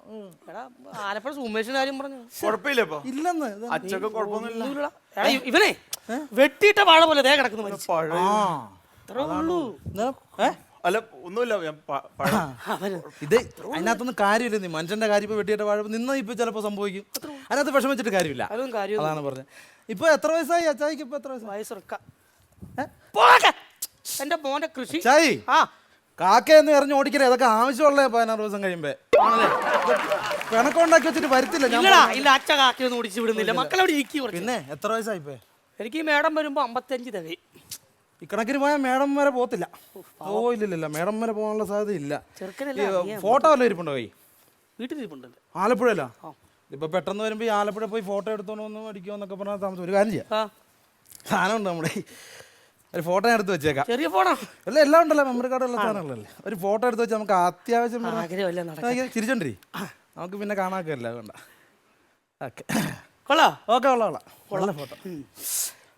Speaker 5: ആലപ്പുഴ സുമേഷിന്റെ കാര്യം പറഞ്ഞു.
Speaker 2: കുഴപ്പമില്ല ഇപ്പൊ?
Speaker 4: ഇല്ലെന്ന്.
Speaker 2: അച്ഛക്ക് കുഴപ്പമൊന്നുമില്ല.
Speaker 5: ഇവനെ വെട്ടിയിട്ട വാഴ പോലെ ദേ കിടക്കുന്നു.
Speaker 2: അല്ല, ഒന്നുമില്ല.
Speaker 4: ഇത് അതിനകത്തൊന്നും കാര്യമില്ല. നീ മനുഷ്യന്റെ കാര്യം ഇപ്പൊ വെട്ടിയിട്ട് വാഴ നിന്ന് ഇപ്പൊ ചിലപ്പോ സംഭവിക്കും. അതിനകത്ത് വിഷമിച്ചിട്ട് കാര്യമില്ല. അതാണ് പറഞ്ഞത്. ഇപ്പൊ എത്ര വയസ്സായി അച്ചായിക്ക്? ഇപ്പൊ എത്ര
Speaker 5: വയസ്സൊക്കെ എന്റെ മോന്റെ കൃഷി
Speaker 4: ചായി കാക്ക എന്ന് എറിഞ്ഞ് ഓടിക്കലേ. അതൊക്കെ ആവശ്യമുള്ള 16 ദിവസം കഴിയുമ്പോ പിണക്കുണ്ടാക്കി വെച്ചിട്ട് വരുത്തില്ല.
Speaker 5: ഇല്ല, അച്ഛ കാക്കയൊന്നും ഓടിച്ചു വിടുന്നില്ല. മക്കളവിടെ ഇരിക്കും.
Speaker 4: പിന്നെ എത്ര വയസ്സായി ഇപ്പൊ?
Speaker 5: എനിക്ക് ഈ മേടം വരുമ്പോ 55 തികയും.
Speaker 4: ഇക്കണക്കിന് പോയാൽ മേടം വരെ പോകത്തില്ല. ഇല്ല, മേടം വരെ പോകാനുള്ള സാധ്യത ഇല്ല.
Speaker 5: ചെറുക്കനല്ലേ?
Speaker 4: ഫോട്ടോ വല്ല ഇരിപ്പുണ്ടോ കൈ?
Speaker 5: വീട്ടിലിരിപ്പുണ്ട്.
Speaker 4: ആലപ്പുഴയല്ല? ഇപ്പൊ പെട്ടെന്ന് വരുമ്പോ ഈ ആലപ്പുഴ പോയി ഫോട്ടോ എടുത്തോണ്ട് വന്ന് അടിക്കുമെന്നൊക്കെ പറഞ്ഞാൽ താമസം. ഒരു കാര്യം ചെയ്യാം, സാധനം ഉണ്ട് നമ്മുടെ ഒരു ഫോട്ടോ ഞാൻ എടുത്ത് വെച്ചേക്കാം.
Speaker 5: ചെറിയ ഫോണോ?
Speaker 4: അല്ല, എല്ലാം ഉണ്ടല്ലോ, മെമ്മറി കാർഡ് ഉള്ള സാധനങ്ങളല്ലേ. ഒരു ഫോട്ടോ എടുത്ത് വെച്ചാൽ നമുക്ക് അത്യാവശ്യം ചിരിച്ചോണ്ടിരി. നമുക്ക് പിന്നെ കാണാക്കല്ല വേണ്ട. ഓക്കെ, കൊള്ളാം ഫോട്ടോ.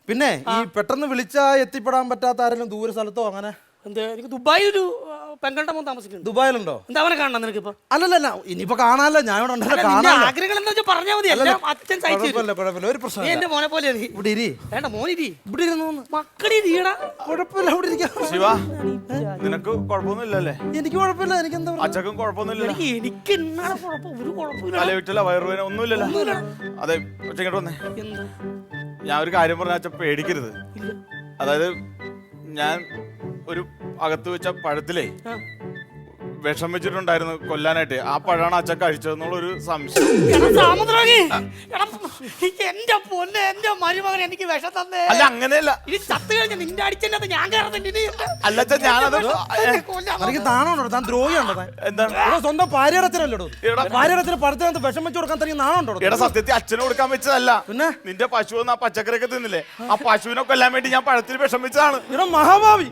Speaker 4: പിന്നെ ഈ പെട്ടെന്ന് വിളിച്ചാ എത്തിപ്പെടാൻ പറ്റാത്ത ആരെങ്കിലും ദൂര സ്ഥലത്തോ അങ്ങനെ?
Speaker 5: എനിക്ക് ദുബായിലൊരു പെങ്ങളുടെ മോൻ താമസിക്കുന്നു.
Speaker 4: ദുബായിലുണ്ടോ?
Speaker 5: എന്താ അവനെ കാണണം നിനക്ക് ഇപ്പൊ?
Speaker 4: അല്ലല്ല, ഇനിയിപ്പോ കാണാനല്ലോ, ഞാൻ ഇവിടെ ഉണ്ടല്ലോ.
Speaker 5: ആഗ്രഹങ്ങൾ എന്താ പറഞ്ഞാൽ മതി. അച്ഛൻ
Speaker 4: കുഴപ്പമില്ല, ഒരു പ്രശ്നം.
Speaker 5: എന്റെ മോനെ പോലെ
Speaker 4: ഇവിടെ ഇരി.
Speaker 5: വേണ്ട, മോനിരി.
Speaker 4: ഇവിടെ ഇരുന്നു
Speaker 5: മക്കളി തീടാ.
Speaker 4: കുഴപ്പമില്ല, ഇവിടെ ഇരിക്കാം.
Speaker 2: ശിവ, നിനക്ക് കുഴപ്പമൊന്നുമില്ലല്ലേ?
Speaker 4: എനിക്ക് കുഴപ്പമില്ല. എനിക്ക് എന്താ
Speaker 2: അച്ഛക്കും കുഴപ്പമൊന്നുമില്ല.
Speaker 5: എനിക്ക് എന്നാണ് കുഴപ്പം? ഒരു കുഴപ്പമില്ല.
Speaker 2: തലവിറ്റില്ല, വയറുവേദന ഒന്നുമില്ലല്ലോ? അതെ, ഇങ്ങോട്ട് വന്നേ. ഞാൻ ഒരു കാര്യം പറഞ്ഞ അച്ഛൻ പേടിക്കരുത്. അതായത് ഞാൻ ഒരു അകത്ത് വെച്ച പഴത്തിലേ വിഷം വെച്ചിട്ടുണ്ടായിരുന്നു കൊല്ലാനായിട്ട്. ആ പഴമാണ് അച്ഛൻ കഴിച്ചതെന്നുള്ളൊരു സംശയം.
Speaker 5: എന്റെ പൊന്നെ, എന്റെ മരുമകൻ എനിക്ക് വിഷം തന്നേ.
Speaker 2: അല്ല അങ്ങനെയല്ല.
Speaker 5: ഇനി ചത്ത് കഴിഞ്ഞ നിന്റെ അടിച്ചത് ഞാൻ കയറുന്നുണ്ട്.
Speaker 2: അല്ല അച്ഛൻ ഞാനത്
Speaker 4: എനിക്ക് താണോണ്ടോ? താൻ ദ്രോഹിയാണോ താൻ?
Speaker 2: എന്താണ്
Speaker 4: ഇവിടെ സ്വന്തം ഭാര്യടച്ചനല്ലോ.
Speaker 2: എടാ.
Speaker 4: ഭാര്യടച്ചന് പഴത്തിനകത്ത് വിഷം വെച്ച് കൊടുക്കാൻ തനിക്ക് നാണുണ്ടോ?
Speaker 2: എടാ സത്യത്തിൽ അച്ഛന് കൊടുക്കാൻ വെച്ചതല്ല.
Speaker 4: പിന്നെ
Speaker 2: നിന്റെ പശു ആ പച്ചക്കറിയൊക്കെ തിന്നില്ലേ, ആ പശുവിനെ കൊല്ലാൻ വേണ്ടി ഞാൻ പഴത്തിൽ വിഷം വെച്ചതാണ്.
Speaker 4: ഇവിടെ മഹാഭാവി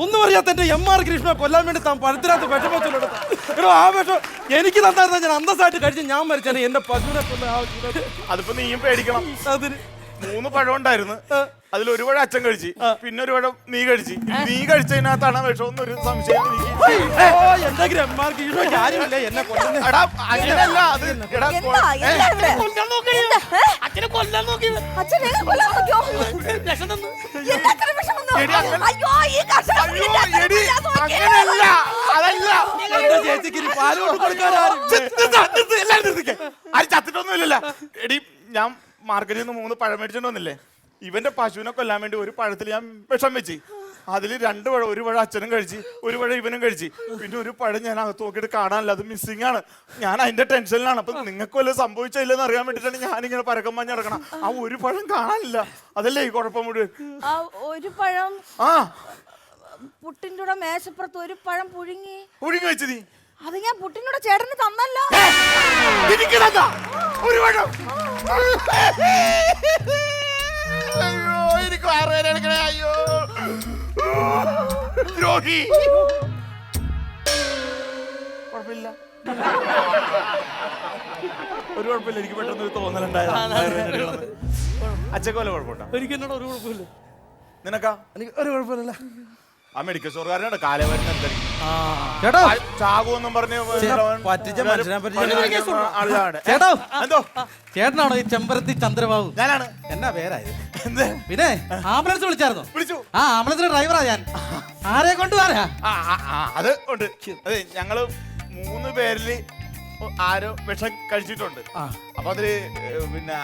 Speaker 4: ഒന്നും അറിയാത്ത എന്റെ MR കൃഷ്ണ കൊല്ലാൻ വേണ്ടി താൻ പഴത്തിനകത്ത് വിഷം വെച്ചോളൂ. ഇവിടെ ആ വിഷം എനിക്ക് തന്നായിരുന്ന ഞാൻ അന്തസ്സായിട്ട് കഴിച്ച് ഞാൻ മരിച്ചാണ്. എന്റെ പശുവിനെ കൊല്ലാൻ ആവശ്യമില്ല.
Speaker 2: അതിപ്പോ നീയും പേടിക്കണം.
Speaker 4: അതിന്
Speaker 2: 3 പഴം ഉണ്ടായിരുന്നു. അതിലൊരു പഴം അച്ഛൻ കഴിച്ച്, പിന്നെ ഒരു പഴം നീ കഴിച്ച്. നീ കഴിച്ചതിനകത്താണ് വിഷമെന്നൊരു സംശയം എനിക്ക്.
Speaker 4: എന്റെ MR കൃഷ്ണയ്ക്ക് ആരുമില്ല എന്നെ കൊല്ലുന്നത്.
Speaker 2: എടാ അങ്ങനെയല്ല അത്. എടാ
Speaker 5: കൊല്ലാൻ നോക്കി, അച്ഛനെ കൊല്ലാൻ നോക്കി.
Speaker 3: അച്ഛനെ കൊല്ലാൻ നോക്കിയോ?
Speaker 5: വിഷം തന്നു.
Speaker 3: എന്താ അച്ഛന് വിഷം വന്നു?
Speaker 2: എടി, അങ്ങനെ-
Speaker 3: അയ്യോ, ഈ കർഷക സ്ത്രീ
Speaker 2: അയ്യോ,
Speaker 3: എന്റെ അച്ഛനെ
Speaker 2: എടി,
Speaker 3: കൊല്ലാൻ നോക്കിയേ.
Speaker 2: അങ്ങനെയല്ല, അതല്ല.
Speaker 4: എന്റെ ചേച്ചിക്ക് ഇനി പാല് കൊണ്ട് കൊടുക്കാൻ ആരും
Speaker 2: എല്ലാരും നിർത്തിക്കേ. ആരും ചത്തിട്ടൊന്നുമില്ലല്ലോ. എടി ഞാൻ മാർക്കറ്റിൽ നിന്ന് 3 പഴം മേടിച്ചോണ്ട് വന്നില്ലേ, ഇവന്റെ പശുവിനെ കൊല്ലാൻ വേണ്ടി ഒരു പഴത്തിൽ ഞാൻ വിഷം വെച്ച്. അതിൽ 2 പഴം, ഒരു പഴം അച്ഛനും കഴിച്ച്, ഒരു പഴം ഇവനും കഴിച്ച്, പിന്നെ ഒരു പഴം ഞാൻ അകത്ത് നോക്കിയിട്ട് കാണാനില്ല. അത് മിസ്സിംഗ് ആണ്. ഞാൻ അതിന്റെ ടെൻഷനിലാണ്. അപ്പൊ നിങ്ങൾക്ക് വല്ലതും സംഭവിച്ചില്ലെന്ന് അറിയാൻ വേണ്ടിയിട്ടാണ് ഞാനിങ്ങനെ പരക്കം മഞ്ഞ നടക്കണം. ആ ഒരു പഴം കാണാനില്ല. അതല്ലേ ഈ കുഴപ്പം മുഴുവൻ.
Speaker 3: ആ ഒരു പഴം
Speaker 2: ആ
Speaker 3: പുട്ടിന്റെ കൂടെ മേശപ്പുറത്ത് ഒരു പഴം പുഴുങ്ങി.
Speaker 2: ഒഴുങ്ങി വെച്ച് നീ
Speaker 3: അത് ഞാൻ പുട്ടിന്റെ കൂടെ ചേട്ടന് തന്നല്ലോ.
Speaker 2: എനിക്ക് തന്നാ ഒരു പഴം. അയ്യോ എനിക്ക് വയറുവേദന എടുക്കണേ. അയ്യോ ദ്രോഹി. കുഴപ്പമില്ല, ഒരു കുഴപ്പമില്ല. എനിക്ക് പെട്ടെന്ന് ഒരു തോന്നലുണ്ടായതാണ്. അച്ഛക്കോല കുഴപ്പമുണ്ടോ?
Speaker 4: എനിക്ക് എന്നോട് ഒരു കുഴപ്പമില്ല.
Speaker 2: നിനക്കാ?
Speaker 4: എനിക്ക് ഒരു കുഴപ്പമില്ല.
Speaker 2: ആ മെഡിക്കൽ സ്റ്റോറുകാരനാണ് കാലവരുന്ന
Speaker 4: ചേട്ടോ
Speaker 2: ചാകുമെന്നും പറഞ്ഞ്
Speaker 4: പറ്റിച്ച മനുഷ്യനെ പറ്റിച്ച
Speaker 2: ആളാണ്.
Speaker 4: ചേട്ടോ
Speaker 2: എന്തോ
Speaker 4: ചേട്ടനാണോ ഈ ചെമ്പരത്തി ചന്ദ്രബാബു?
Speaker 2: ഞാനാണ്.
Speaker 4: എന്നാ പേരായത്?
Speaker 2: എന്ത്
Speaker 4: പിന്നെ ആംബുലൻസ് വിളിച്ചായിരുന്നോ?
Speaker 2: വിളിച്ചു.
Speaker 4: ആ ആംബുലൻസിന്റെ ഡ്രൈവറാ ഞാൻ. ആരെ കൊണ്ടുപോരാ?
Speaker 2: അത് ഉണ്ട്. അതെ ഞങ്ങള് 3 പേരിൽ ആരോ വിഷം കഴിച്ചിട്ടുണ്ട്. അപ്പൊ അതില് പിന്നെ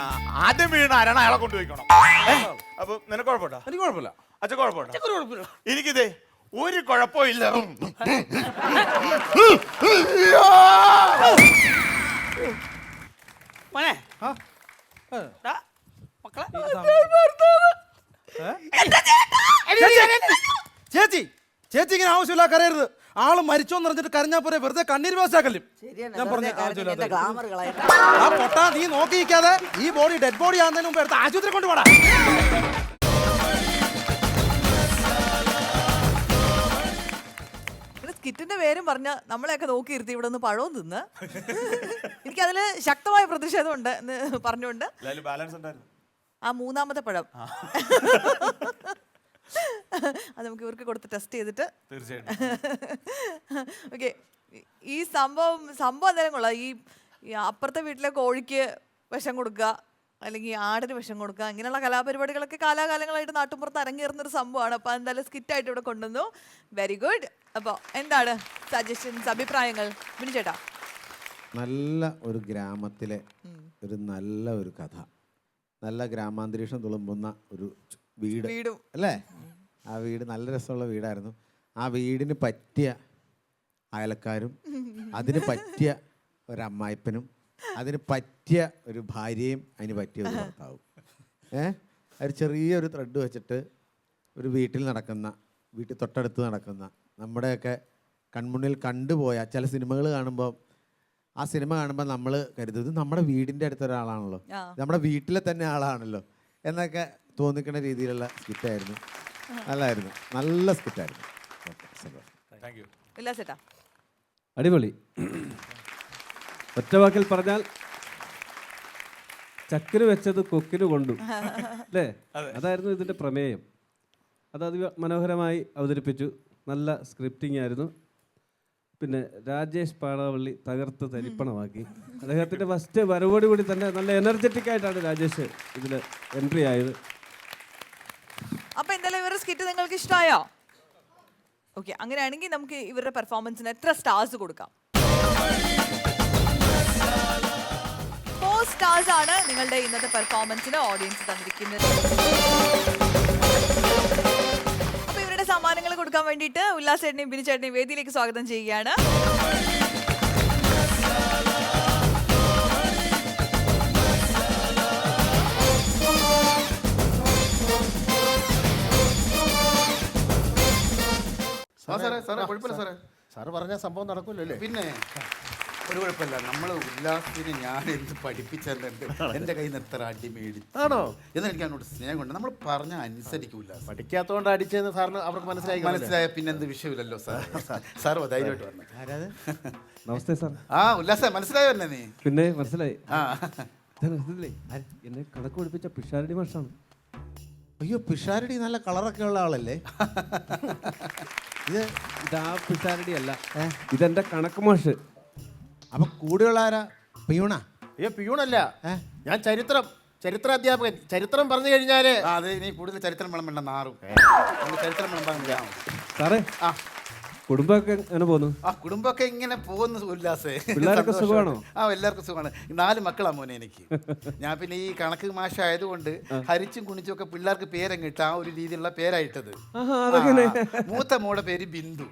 Speaker 2: ആദ്യം വീണ ആരാണ് അയാളെ കൊണ്ടുപോയിക്കണം. അപ്പൊ നിനക്ക് കുഴപ്പമുണ്ടോ?
Speaker 4: എനിക്ക് കുഴപ്പമില്ല.
Speaker 2: അച്ഛൻ കുഴപ്പമുണ്ടോ? എനിക്കിതേ ഒരു കുഴപ്പമില്ല.
Speaker 5: മോനെ,
Speaker 4: ആ?
Speaker 5: ദാ, മക്കളെ.
Speaker 4: ചേച്ചി ചേച്ചി ഇങ്ങനെ ആവശ്യമില്ല കരയരുത്. ആള് മരിച്ചോന്ന് പറഞ്ഞിട്ട് കരഞ്ഞാ പോരെ, വെറുതെ കണ്ണീര് വാസാക്കല്ലേ. ഞാൻ പറഞ്ഞു
Speaker 3: ഗ്ലാമർ കളയാ.
Speaker 4: ആ പൊട്ടാ നീ നോക്കിയിരിക്കാതെ ഈ ബോഡി ഡെഡ് ബോഡി ആകുന്നതിന് മുമ്പ് എടുത്ത് ആശുപത്രി കൊണ്ടുപോടാ.
Speaker 1: സ്കിറ്റിന്റെ പേരും പറഞ്ഞ നമ്മളെയൊക്കെ നോക്കിയിരുത്തി ഇവിടെ ഒന്ന് പഴവും തിന്ന്. എനിക്കതില് ശക്തമായ പ്രതിഷേധമുണ്ട് എന്ന് പറഞ്ഞുകൊണ്ട്
Speaker 2: ബാലൻസ് ഉണ്ടായിരുന്നു.
Speaker 1: ആ 3ാമത്തെ പഴം അത് നമുക്ക് ഇവർക്ക് കൊടുത്ത് ടെസ്റ്റ് ചെയ്തിട്ട്
Speaker 2: തീർച്ചയായിട്ടും.
Speaker 1: ഓക്കെ, ഈ സംഭവം എന്തായാലും കൊള്ളാം. ഈ അപ്പുറത്തെ വീട്ടിലെ കോഴിക്ക് വിഷം കൊടുക്കുക, അല്ലെങ്കിൽ ആടിന് വിഷം കൊടുക്കുക, ഇങ്ങനെയുള്ള കലാപരിപാടികളൊക്കെ കാലാകാലങ്ങളായിട്ട് നാട്ടുമ്പുറത്ത് അരങ്ങേറുന്നൊരു സംഭവമാണ്. അപ്പോൾ എന്തായാലും സ്കിറ്റായിട്ട് ഇവിടെ കൊണ്ടുവന്നു. Very good. അപ്പോൾ എന്താണ് സജഷൻസ്, അഭിപ്രായങ്ങൾ? ബിനു ചേട്ടാ?
Speaker 6: നല്ല ഒരു ഗ്രാമത്തിലെ ഒരു നല്ല ഒരു കഥ, നല്ല ഗ്രാമാന്തരീക്ഷം തുളുമ്പുന്ന ഒരു വീടും അല്ലേ? ആ വീട് നല്ല രസമുള്ള വീടായിരുന്നു. ആ വീടിന് പറ്റിയ അയലക്കാരും, അതിന് പറ്റിയ ഒരമ്മായിപ്പനും, അതിന് പറ്റിയ ഒരു ഭാര്യയും, അതിന് പറ്റിയ ഒരു ഭർത്താവും. ഒരു ചെറിയൊരു ത്രെഡ് വെച്ചിട്ട് ഒരു വീട്ടിൽ തൊട്ടടുത്ത് നടക്കുന്ന നമ്മുടെയൊക്കെ കൺമുന്നിൽ കണ്ടുപോയ ചില സിനിമകൾ കാണുമ്പോൾ, ആ സിനിമ കാണുമ്പോൾ നമ്മൾ കരുതുന്നത് നമ്മുടെ വീടിൻ്റെ അടുത്തൊരാളാണല്ലോ, നമ്മുടെ വീട്ടിലെ തന്നെ ആളാണല്ലോ എന്നൊക്കെ തോന്നിക്കുന്ന രീതിയിലുള്ള സ്കിറ്റായിരുന്നു. നല്ലായിരുന്നു, നല്ല സ്കിറ്റായിരുന്നു.
Speaker 7: അടിപൊളി. ഒറ്റവാക്കിൽ പറഞ്ഞാൽ ചക്കിന് വെച്ചത് കൊക്കിന് കൊണ്ടു അല്ലേ? അതായിരുന്നു ഇതിൻ്റെ പ്രമേയം. അത് മനോഹരമായി അവതരിപ്പിച്ചു. നല്ല സ്ക്രിപ്റ്റിംഗ് ആയിരുന്നു. പിന്നെ രാജേഷ് പാടാവള്ളി തകർത്ത് തരിപ്പണമാക്കി. അദ്ദേഹത്തിൻ്റെ ഫസ്റ്റ് വരവോട് കൂടി തന്നെ നല്ല എനർജറ്റിക് ആയിട്ടാണ് രാജേഷ് ഇതിൽ എൻട്രി ആയത്.
Speaker 1: അപ്പൊ എന്തായാലും ഇവരുടെ സ്കിറ്റ് നിങ്ങൾക്ക് ഇഷ്ടമായോ? ഓക്കെ, അങ്ങനെയാണെങ്കിൽ നമുക്ക് ഇവരുടെ പെർഫോമൻസിന് എത്ര സ്റ്റാർസ് കൊടുക്കാം? 4 stars ആണ് നിങ്ങളുടെ ഇന്നത്തെ പെർഫോമൻസിന് ഓഡിയൻസ് തന്നിരിക്കുന്നത്. തോൽക്കാൻ വേണ്ടിയിട്ട് ഉല്ലാസ് ചേട്ടനെയും ബിനു ചേട്ടനെയും വേദിയിലേക്ക് സ്വാഗതം ചെയ്യുകയാണ്.
Speaker 8: സാറ് പറഞ്ഞ സംഭവം നടക്കൂലോ അല്ലേ?
Speaker 9: പിന്നെ ഒരു കുഴപ്പമില്ല. നമ്മൾ ഉല്ലാസിന് ഞാൻ എന്ത് പഠിപ്പിച്ചിട്ടുണ്ട്. എൻ്റെ കയ്യിൽ നിന്ന് എത്ര അടി മേടിച്ചു
Speaker 8: ആണോ?
Speaker 9: എന്നാൽ എനിക്ക് അതിനോട് സ്നേഹമുണ്ട്. നമ്മൾ പറഞ്ഞാൽ അനുസരിക്കൂല.
Speaker 8: പഠിക്കാത്തോണ്ട് അടിച്ചതെന്ന് സാറിന് അവർക്ക്
Speaker 9: മനസ്സിലായ പിന്നെ എന്ത് വിഷയമില്ലല്ലോ സാർ. സാർ ധൈര്യമായിട്ട് പറഞ്ഞു.
Speaker 7: നമസ്തേ സാർ.
Speaker 9: ആ ഉല്ലാസ മനസ്സിലായോ തന്നെ നീ?
Speaker 7: പിന്നെ മനസ്സിലായി.
Speaker 9: ആ
Speaker 7: എന്നെ കണക്ക് പഠിപ്പിച്ച പിഷാരടി മാഷാണ്.
Speaker 6: അയ്യോ, പിഷാരടി നല്ല കളറൊക്കെ ഉള്ള ആളല്ലേ?
Speaker 7: ഇതാ പിഷാരടി അല്ല, ഇതെന്റെ കണക്ക് മാഷ്.
Speaker 6: അപ്പൊ കൂടെയുള്ള ആരാ? പിയൂണ?
Speaker 8: അയ്യോ പിയൂണല്ല, ഞാൻ ചരിത്ര അധ്യാപകൻ. ചരിത്രം പറഞ്ഞു കഴിഞ്ഞാല്
Speaker 9: അതെ, നീ കൂടുതൽ ചരിത്രം വിളമ്പണ്ട നാറും. ചരിത്രം വിളമ്പാൻ
Speaker 7: സാറേ, കുടുംബമൊക്കെ എങ്ങനെ പോകുന്നു?
Speaker 9: ആ കുടുംബമൊക്കെ ഇങ്ങനെ പോകുന്നു ഉല്ലാസേ.
Speaker 7: പിള്ളേരൊക്കെ സുഖമാണോ?
Speaker 9: ആ എല്ലാവർക്കും സുഖമാണ്. 4 മക്കളാ മോനെ എനിക്ക്. ഞാൻ പിന്നെ ഈ കണക്ക് മാഷായതുകൊണ്ട് ഹരിച്ചും കുണിച്ചും ഒക്കെ പിള്ളേർക്ക് പേരങ്ങ് ഇട്ട് ആ ഒരു രീതിയിലുള്ള പേരായിട്ടത്. മൂത്ത മോടെ പേര് ബിന്ദു,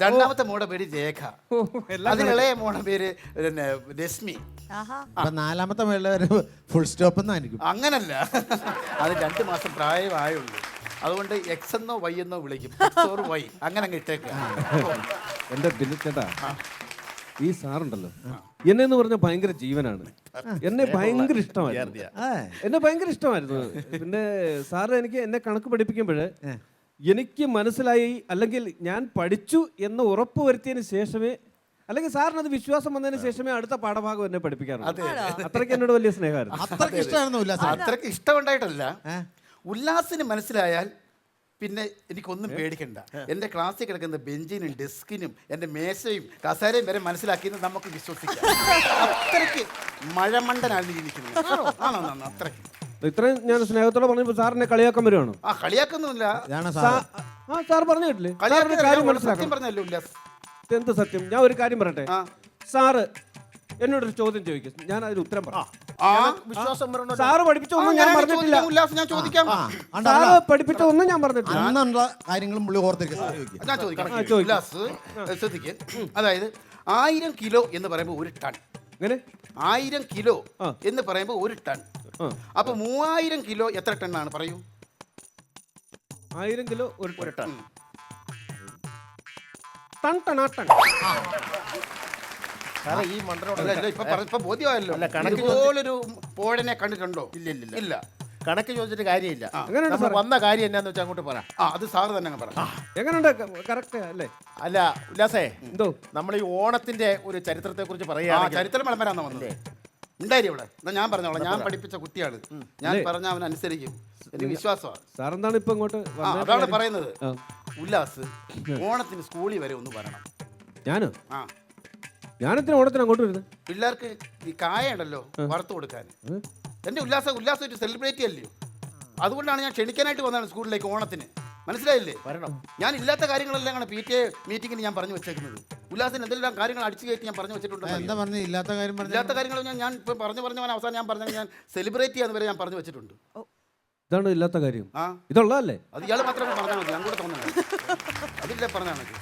Speaker 9: രണ്ടാമത്തെ മോടെ പേര് രേഖ, അതിനിളയ മോടെ പേര് രശ്മി,
Speaker 6: നാലാമത്തെ മേളിൽ ഫുൾ സ്റ്റോപ്പ് എന്നായിരിക്കും.
Speaker 9: അങ്ങനല്ല, അത് 2 മാസം പ്രായമായുള്ളൂ. അതുകൊണ്ട് എക്സ് എന്നോ വൈ എന്നോ വിളിക്കും. വൈ അങ്ങനെ അങ്ങ് ഇട്ടേക്ക.
Speaker 7: എന്റെ ബില്ലിച്ചേട്ടാ, ഈ സാറുണ്ടല്ലോ, എന്നെ എന്ന് പറഞ്ഞ ഭയങ്കര ജീവനാണ്. എന്നെ ഭയങ്കര ഇഷ്ടമായിരുന്നു. പിന്നെ സാറ് എന്നെ കണക്ക് പഠിപ്പിക്കുമ്പോൾ എനിക്ക് മനസ്സിലായി, അല്ലെങ്കിൽ ഞാൻ പഠിച്ചു എന്ന് ഉറപ്പ് വരുത്തിയതിന് ശേഷമേ, അല്ലെങ്കിൽ സാറിന് അത് വിശ്വാസം വന്നതിന് ശേഷമേ അടുത്ത പാഠഭാഗം എന്നെ പഠിപ്പിക്കാറുണ്ട്. അത്രയ്ക്ക് എന്നോട് വലിയ സ്നേഹമായിരുന്നു.
Speaker 9: അത്രയ്ക്ക് ഇഷ്ടമുണ്ടായിട്ടല്ല, ഉല്ലാസിന് മനസ്സിലായാൽ പിന്നെ എനിക്കൊന്നും പേടിക്കണ്ട. എൻ്റെ ക്ലാസ്സിൽ കിടക്കുന്ന ബെഞ്ചിനും ഡെസ്കിനും എൻ്റെ മേശയും കസേരയും വരെ മനസ്സിലാക്കിയെന്ന് നമുക്ക് വിശ്വസിക്കാം. അത്രയ്ക്ക് മഴമണ്ടനാണ് ഇരിക്കുന്നത്. ആണോ? അത്രയ്ക്ക്
Speaker 7: ഇത്രയും ഞാൻ സ്നേഹത്തോടെ പറഞ്ഞപ്പോൾ സാറിനെ കളിയാക്കാൻ വരുവാണോ?
Speaker 9: ആ കളിയാക്കൊന്നുമില്ല.
Speaker 7: സാർ പറഞ്ഞു കേട്ടില്ലേ?
Speaker 9: സത്യം പറഞ്ഞല്ലോ ഉല്ലാസ്.
Speaker 7: എന്ത് സത്യം? ഞാൻ ഒരു കാര്യം പറയട്ടെ. സാറ് എന്നോടൊരു ചോദ്യം ചോദിക്കും, ഞാൻ അതിന് ഉത്തരം പറയാം. സാറ് പഠിപ്പിച്ച ഒന്നും ഞാൻ പറഞ്ഞിട്ടില്ല.
Speaker 9: ഞാൻ ചോദിക്കാം.
Speaker 7: സാറ് പഠിപ്പിച്ച ഒന്നും ഞാൻ പറഞ്ഞിട്ടില്ല.
Speaker 6: കാര്യങ്ങളും പുള്ളി ഓർത്തിരിക്കും.
Speaker 9: ഞാൻ ചോദിക്കാം. ഉല്ലാസ് ശ്രദ്ധിക്ക്. അതായത് 1000 കിലോ എന്ന് പറയുമ്പോൾ 1 ടൺ.
Speaker 7: എങ്ങനെ?
Speaker 9: 1000 കിലോ എന്ന് പറയുമ്പോൾ 1 ടൺ. അപ്പൊ 3000 കിലോ എത്ര ടണ്ണാണ്? പറയൂ.
Speaker 7: 1000 കിലോ 1 ടൺ. ടൺ ടൺ ആ ടൺ.
Speaker 8: ഈ മണ്ടനോട്
Speaker 9: ഇപ്പൊ ബോധ്യമായല്ലോ. ഇതുപോലൊരു പോഴനെ കണ്ടിട്ടുണ്ടോ? ഇല്ല.
Speaker 8: കണക്ക് ചോദിച്ചിട്ട് കാര്യമില്ല.
Speaker 7: എങ്ങനെയുണ്ട്
Speaker 8: വന്ന കാര്യം എന്നാന്ന് വെച്ചാൽ അങ്ങോട്ട് പറ.
Speaker 9: അത് സാറ് തന്നെ പറ.
Speaker 7: എങ്ങനെയുണ്ട്? കറക്റ്റ് അല്ലേ?
Speaker 8: അല്ല ഉല്ലാസേ,
Speaker 7: എന്തോ
Speaker 8: നമ്മൾ ഈ ഓണത്തിന്റെ ഒരു ചരിത്രത്തെ കുറിച്ച് പറയുകയാണ്.
Speaker 9: ചരിത്രം വിളമ്പരാന്ന് വന്നത്. ഉണ്ടായി ഇവിടെ. ഞാൻ പറഞ്ഞോളാം, ഞാൻ പഠിപ്പിച്ച കുട്ടിയാണ്. ഞാൻ പറഞ്ഞ അവൻ അനുസരിക്കും. എനിക്ക് വിശ്വാസമാണ്.
Speaker 7: സാർ എന്താണ് ഇപ്പൊ ഇങ്ങോട്ട്?
Speaker 9: അതാണ് പറയുന്നത്. ഉല്ലാസ് ഓണത്തിന് സ്കൂളിൽ വരെ ഒന്ന് വരണം.
Speaker 7: ഞാനോ? ഞാനെത്ര ഓണത്തിന് അങ്ങോട്ട് വരുന്നത്?
Speaker 9: പിള്ളേർക്ക് ഈ കായ ഉണ്ടല്ലോ വറുത്ത് കൊടുക്കാൻ. എൻ്റെ ഉല്ലാസം ഒരു സെലിബ്രിറ്റി അല്ലയോ? അതുകൊണ്ടാണ് ഞാൻ ക്ഷണിക്കാനായിട്ട് വന്നതാണ് സ്കൂളിലേക്ക് ഓണത്തിന്. മനസ്സിലായില്ലേ?
Speaker 8: വരണം.
Speaker 9: ഞാൻ ഇല്ലാത്ത കാര്യങ്ങളെല്ലാം ആണ് PTA മീറ്റിങ്ങിന് ഞാൻ പറഞ്ഞു വെച്ചേക്കുന്നത്. ഉല്ലാസിന് എന്തെല്ലാം കാര്യങ്ങൾ അടിച്ചു കയറ്റി ഞാൻ പറഞ്ഞു വെച്ചിട്ടുണ്ട്.
Speaker 6: എന്താ പറഞ്ഞു? ഇല്ലാത്ത
Speaker 9: കാര്യങ്ങൾ ഞാൻ ഇപ്പം പറഞ്ഞു അവസാനം ഞാൻ പറഞ്ഞത് ഞാൻ സെലിബ്രേറ്റ് ചെയ്യാന്ന് വരെ ഞാൻ പറഞ്ഞു വെച്ചിട്ടുണ്ട്.
Speaker 7: ഇതാണ് ഇല്ലാത്ത കാര്യം. ഇതുള്ളതല്ലേ?
Speaker 9: അത് ഇയാൾ മാത്രമേ പറഞ്ഞാൽ മതി. ഞാൻ കൂടെ തോന്നുന്നുണ്ട്. അതില്ല പറഞ്ഞാൽ മതി.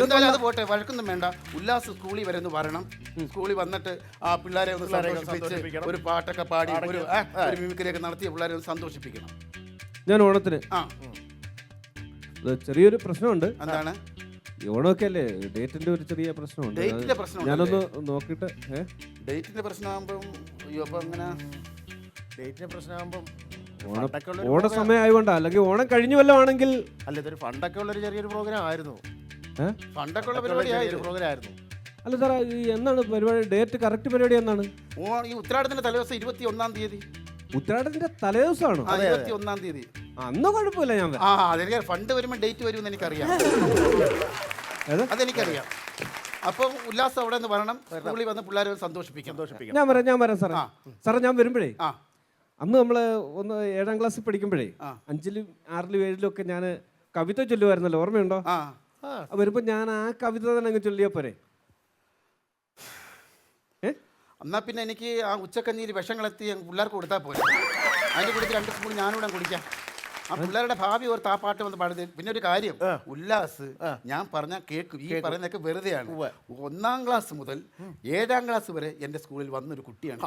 Speaker 9: എന്തായാലും അത് പോട്ടെ, വഴക്കൊന്നും വേണ്ട. ഉല്ലാസ് സ്കൂളിൽ വരെ ഒന്ന് വരണം. സ്കൂളിൽ വന്നിട്ട് ആ പിള്ളേരെ ഒന്ന് സന്തോഷിപ്പിച്ച് ഒരു പാട്ടൊക്കെ പാടി ഒരു മിമിക്രിയൊക്കെ നടത്തി പിള്ളേരെ ഒന്ന് സന്തോഷിപ്പിക്കണം.
Speaker 7: ഞാൻ ഓണത്തിന് ചെറിയൊരു പ്രശ്നമുണ്ട്.
Speaker 9: എന്താണ്?
Speaker 7: ഈ ഓണമൊക്കെ അല്ലേ, ഡേറ്റിന്റെ ഒരു ചെറിയ പ്രശ്നമുണ്ട്.
Speaker 9: ഡേറ്റിന്റെ പ്രശ്നം
Speaker 7: ഞാനൊന്ന് നോക്കിയിട്ട്.
Speaker 9: ഡേറ്റിന്റെ പ്രശ്നമാകുമ്പം അങ്ങനെ
Speaker 8: ഡേറ്റിന്റെ പ്രശ്നമാകുമ്പം
Speaker 7: ഓണ സമയം ആയതുകൊണ്ടാ, അല്ലെങ്കിൽ ഓണം കഴിഞ്ഞു വല്ലതും ആണെങ്കിൽ.
Speaker 8: അല്ല, ഇതൊരു ഫണ്ടൊക്കെ ഉള്ള ഒരു ചെറിയൊരു പ്രോഗ്രാം ആയിരുന്നു.
Speaker 9: ഫണ്ടൊക്കെ ഉള്ള പരിപാടി
Speaker 8: പ്രോഗ്രാം ആയിരുന്നു.
Speaker 7: അല്ല സാറേ, എന്നാണ് പരിപാടി? ഡേറ്റ് കറക്റ്റ് പരിപാടി എന്നാണ്?
Speaker 9: ഈ ഉത്രാടത്തിന്റെ തലേദിവസം 21-ാം തീയതി.
Speaker 7: ഉത്രാടത്തിന്റെ തലേദിവസമാണോ?
Speaker 9: 21-ാം തീയതി.
Speaker 7: അന്ന് കുഴപ്പമില്ല. ഞാൻ
Speaker 9: അതെനിക്ക് ഫണ്ട് വരുമ്പോൾ ഡേറ്റ് വരുമെന്ന് എനിക്കറിയാം. അതെനിക്കറിയാം. അപ്പം ഉല്ലാസം അവിടെ നിന്ന് വരണം. സ്കൂളിൽ വന്ന് പിള്ളേരെ സന്തോഷിപ്പിക്കണം.
Speaker 7: ഞാൻ വരാം സാറേ. സാറേ, ഞാൻ വരുമ്പോഴേ, അന്ന് നമ്മള് 7ാം ക്ലാസ്സിൽ പഠിക്കുമ്പോഴേ 5ലും 6ലും 7ലും ഒക്കെ ഞാൻ കവിത ചൊല്ലുമായിരുന്നല്ലോ, ഓർമ്മയുണ്ടോ? വരുമ്പോ ഞാൻ ആ കവിത തന്നെ അങ്ങ് ചൊല്ലിയാ പോരെ?
Speaker 9: എന്നാ പിന്നെ എനിക്ക് ആ ഉച്ചക്കഞ്ഞിയിൽ വിഷങ്ങളെത്തി പിള്ളേർക്ക് കൊടുത്താൽ പോലെ. അതിൻ്റെ കൂടെ 2 സ്പൂൺ ഞാനിവിടെ കുടിക്കാം. ആ പിള്ളേരുടെ ഭാവി ഓർത്ത് ആ പാട്ട് വന്ന് പാടുന്നത്. പിന്നെ ഒരു കാര്യം, ഉല്ലാസ് ഞാൻ പറഞ്ഞ കേൾക്കും. ഈ പറയുന്നതൊക്കെ വെറുതെയാണ്. 1ാം ക്ലാസ് മുതൽ 7ാം ക്ലാസ് വരെ എൻ്റെ സ്കൂളിൽ വന്നൊരു കുട്ടിയാണ്.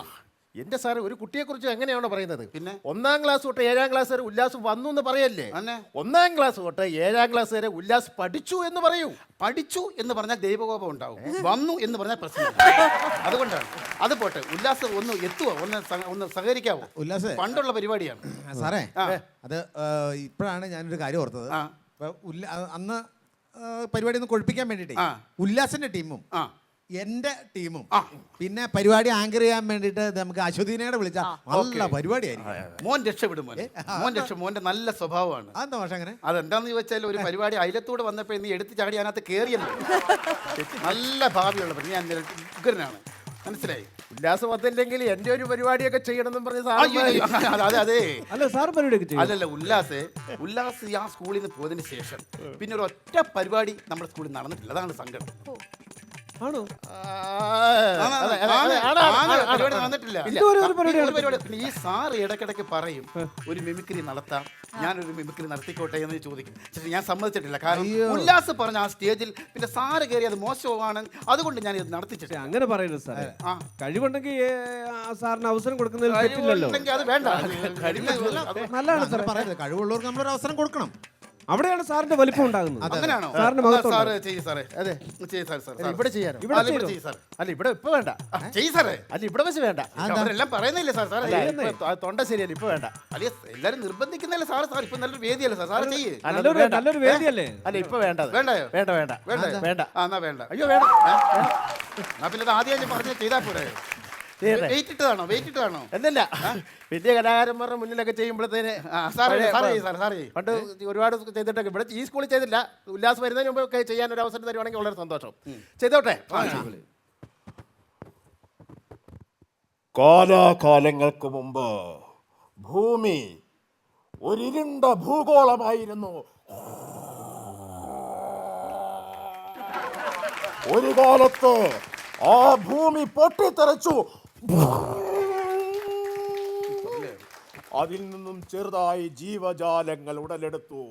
Speaker 8: എന്റെ സാറ് ഒരു കുട്ടിയെക്കുറിച്ച് എങ്ങനെയാണോ പറയുന്നത്?
Speaker 9: പിന്നെ
Speaker 8: 1ാം ക്ലാസ് തൊട്ട് 7ാം ക്ലാസ് വരെ ഉല്ലാസ് വന്നു എന്ന് പറയല്ലേ?
Speaker 9: അന്നെ
Speaker 8: 1ാം ക്ലാസ് തൊട്ട് 7ാം ക്ലാസ് വരെ ഉല്ലാസ് പഠിച്ചു എന്ന് പറയൂ.
Speaker 9: പഠിച്ചു എന്ന് പറഞ്ഞാൽ ദൈവകോപം ഉണ്ടാവും, വന്നു എന്ന് പറഞ്ഞാൽ പ്രശ്നം. അതുകൊണ്ടാണ്. അത് പോട്ടെ, ഉല്ലാസ് ഒന്ന് എത്തുവോ, ഒന്ന് സഹകരിക്കാവോ?
Speaker 6: ഉല്ലാസേ,
Speaker 9: പണ്ടുള്ള പരിപാടിയാണ്
Speaker 6: സാറേ. അത് ഇപ്പോഴാണ് ഞാനൊരു കാര്യം ഓർത്തത്. ഇപ്പൊ അന്ന് പരിപാടി ഒന്ന് കൊഴിപ്പിക്കാൻ വേണ്ടിട്ടേ ഉല്ലാസിന്റെ ടീമും എന്റെ ടീമും പിന്നെ പരിപാടി ആങ്കർ ചെയ്യാൻ വേണ്ടിട്ട് നമുക്ക് അശ്വതീനയുടെ വിളിച്ച നല്ല പരിപാടിയായിരിക്കും.
Speaker 9: മോൻ രക്ഷപ്പെടും. മോന്റെ നല്ല സ്വഭാവമാണ്.
Speaker 6: അതെന്താ പക്ഷെ അങ്ങനെ?
Speaker 9: അതെന്താന്ന് ചോദിച്ചാൽ ഒരു പരിപാടി അയലത്തൂടെ വന്നപ്പോൾ നീ എടുത്ത് ചാടി അതിനകത്ത് കയറിയല്ലോ. നല്ല ഭാവിയുള്ള ഞാൻ ഉഗ്രനാണ്, മനസ്സിലായി?
Speaker 8: ഉല്ലാസ് വന്നില്ലെങ്കിൽ എന്റെ ഒരു പരിപാടിയൊക്കെ ചെയ്യണമെന്നും പറഞ്ഞ്
Speaker 9: അതെ.
Speaker 7: അല്ല സാർ പരിപാടിയൊക്കെ ചെയ്യും.
Speaker 9: അല്ലല്ല, ഉല്ലാസ് ആ സ്കൂളിൽ നിന്ന് പോയതിന് ശേഷം പിന്നെ ഒരു ഒറ്റ പരിപാടി നമ്മുടെ സ്കൂളിൽ നടന്നിട്ടില്ല. അതാണ് സങ്കടം.
Speaker 7: ആണോ?
Speaker 9: വന്നിട്ടില്ല. പിന്നെ ഈ സാറ് ഇടയ്ക്കിടയ്ക്ക് പറയും ഒരു മിമിക്രി നടത്താം, ഞാനൊരു മിമിക്രി നടത്തിക്കോട്ടെ എന്ന് ചോദിക്കും. പക്ഷേ ഞാൻ സമ്മതിച്ചിട്ടില്ല. കാരണം ഉല്ലാസ് പറഞ്ഞ ആ സ്റ്റേജിൽ പിന്നെ സാറ് കയറി അത് മോശമാണ്, അതുകൊണ്ട് ഞാൻ ഇത് നടത്തിച്ചിട്ട്.
Speaker 7: അങ്ങനെ പറയരുത് സാറേ. കഴിവുണ്ടെങ്കിൽ സാറിന് അവസരം കൊടുക്കുന്നതിൽ തെറ്റില്ലല്ലോ.
Speaker 9: അത് വേണ്ട.
Speaker 7: നല്ലതാണ് സാറേ.
Speaker 6: പറയുന്നത് കഴിവുള്ളവർക്ക് നമ്മളൊരു അവസരം കൊടുക്കണം.
Speaker 7: അവിടെയാണ് സാറിന്റെ വലിപ്പം ഉണ്ടാകുന്നത്.
Speaker 9: അങ്ങനെയാണോ?
Speaker 7: സാറിന്റെ മഹത്വം
Speaker 9: സാറ് ചെയ്യ് സാറേ. അതെ ചെയ്യ് സാർ.
Speaker 8: ഇവിടെ ചെയ്യാനോ?
Speaker 9: ചെയ്യ് സാർ.
Speaker 8: അല്ല ഇവിടെ ഇപ്പൊ വേണ്ട.
Speaker 9: ചെയ്യ് സാറേ.
Speaker 8: അല്ല ഇവിടെ വെച്ച് വേണ്ട.
Speaker 9: അവരെല്ലാം പറയുന്നില്ലേ സാർ? സാറേ
Speaker 8: തൊണ്ട ശരിയല്ല, ഇപ്പൊ വേണ്ട.
Speaker 9: അല്ലെ എല്ലാരും നിർബന്ധിക്കുന്നല്ലേ സാർ? സാർ ഇപ്പൊ നല്ലൊരു വേദിയല്ലേ സാർ? സാറ് ചെയ്യ്.
Speaker 7: നല്ലൊരു വേദിയല്ലേ?
Speaker 8: അല്ല ഇപ്പൊ വേണ്ടത്.
Speaker 9: വേണ്ടയോ?
Speaker 8: വേണ്ട വേണ്ട
Speaker 9: വേണ്ട
Speaker 8: വേണ്ട.
Speaker 9: എന്നാ വേണ്ട.
Speaker 8: അയ്യോ വേണ്ട.
Speaker 9: എന്നാ പിന്നെ ആദ്യം ഞാൻ പറഞ്ഞ ചെയ്താൽ പോരെ? വെയിറ്റ് ഇട്ടതാണോ?
Speaker 8: എന്നല്ല, വലിയ കലാകാരന്മാരുടെ മുന്നിലൊക്കെ ചെയ്യുമ്പോഴത്തേന് പണ്ട് ഒരുപാട് ചെയ്തിട്ടൊക്കെ ഇവിടെ ഈ സ്കൂളിൽ ചെയ്തില്ല. ഉല്ലാസ് വരുന്നതിന് മുമ്പ് ഒക്കെ ചെയ്യാൻ ഒരു അവസരം തരുവാണെങ്കിൽ വളരെ സന്തോഷം. ചെയ്തോട്ടെ. കാലാകാലങ്ങൾക്ക് മുമ്പ് ഭൂമി ഒരിരുണ്ട ഭൂഗോളമായിരുന്നു. ഒരു കാലത്ത് ആ ഭൂമി പൊട്ടിത്തെറിച്ചു. അതിൽ നിന്നും ചെറുതായി ജീവജാലങ്ങൾ ഉടലെടുത്തു.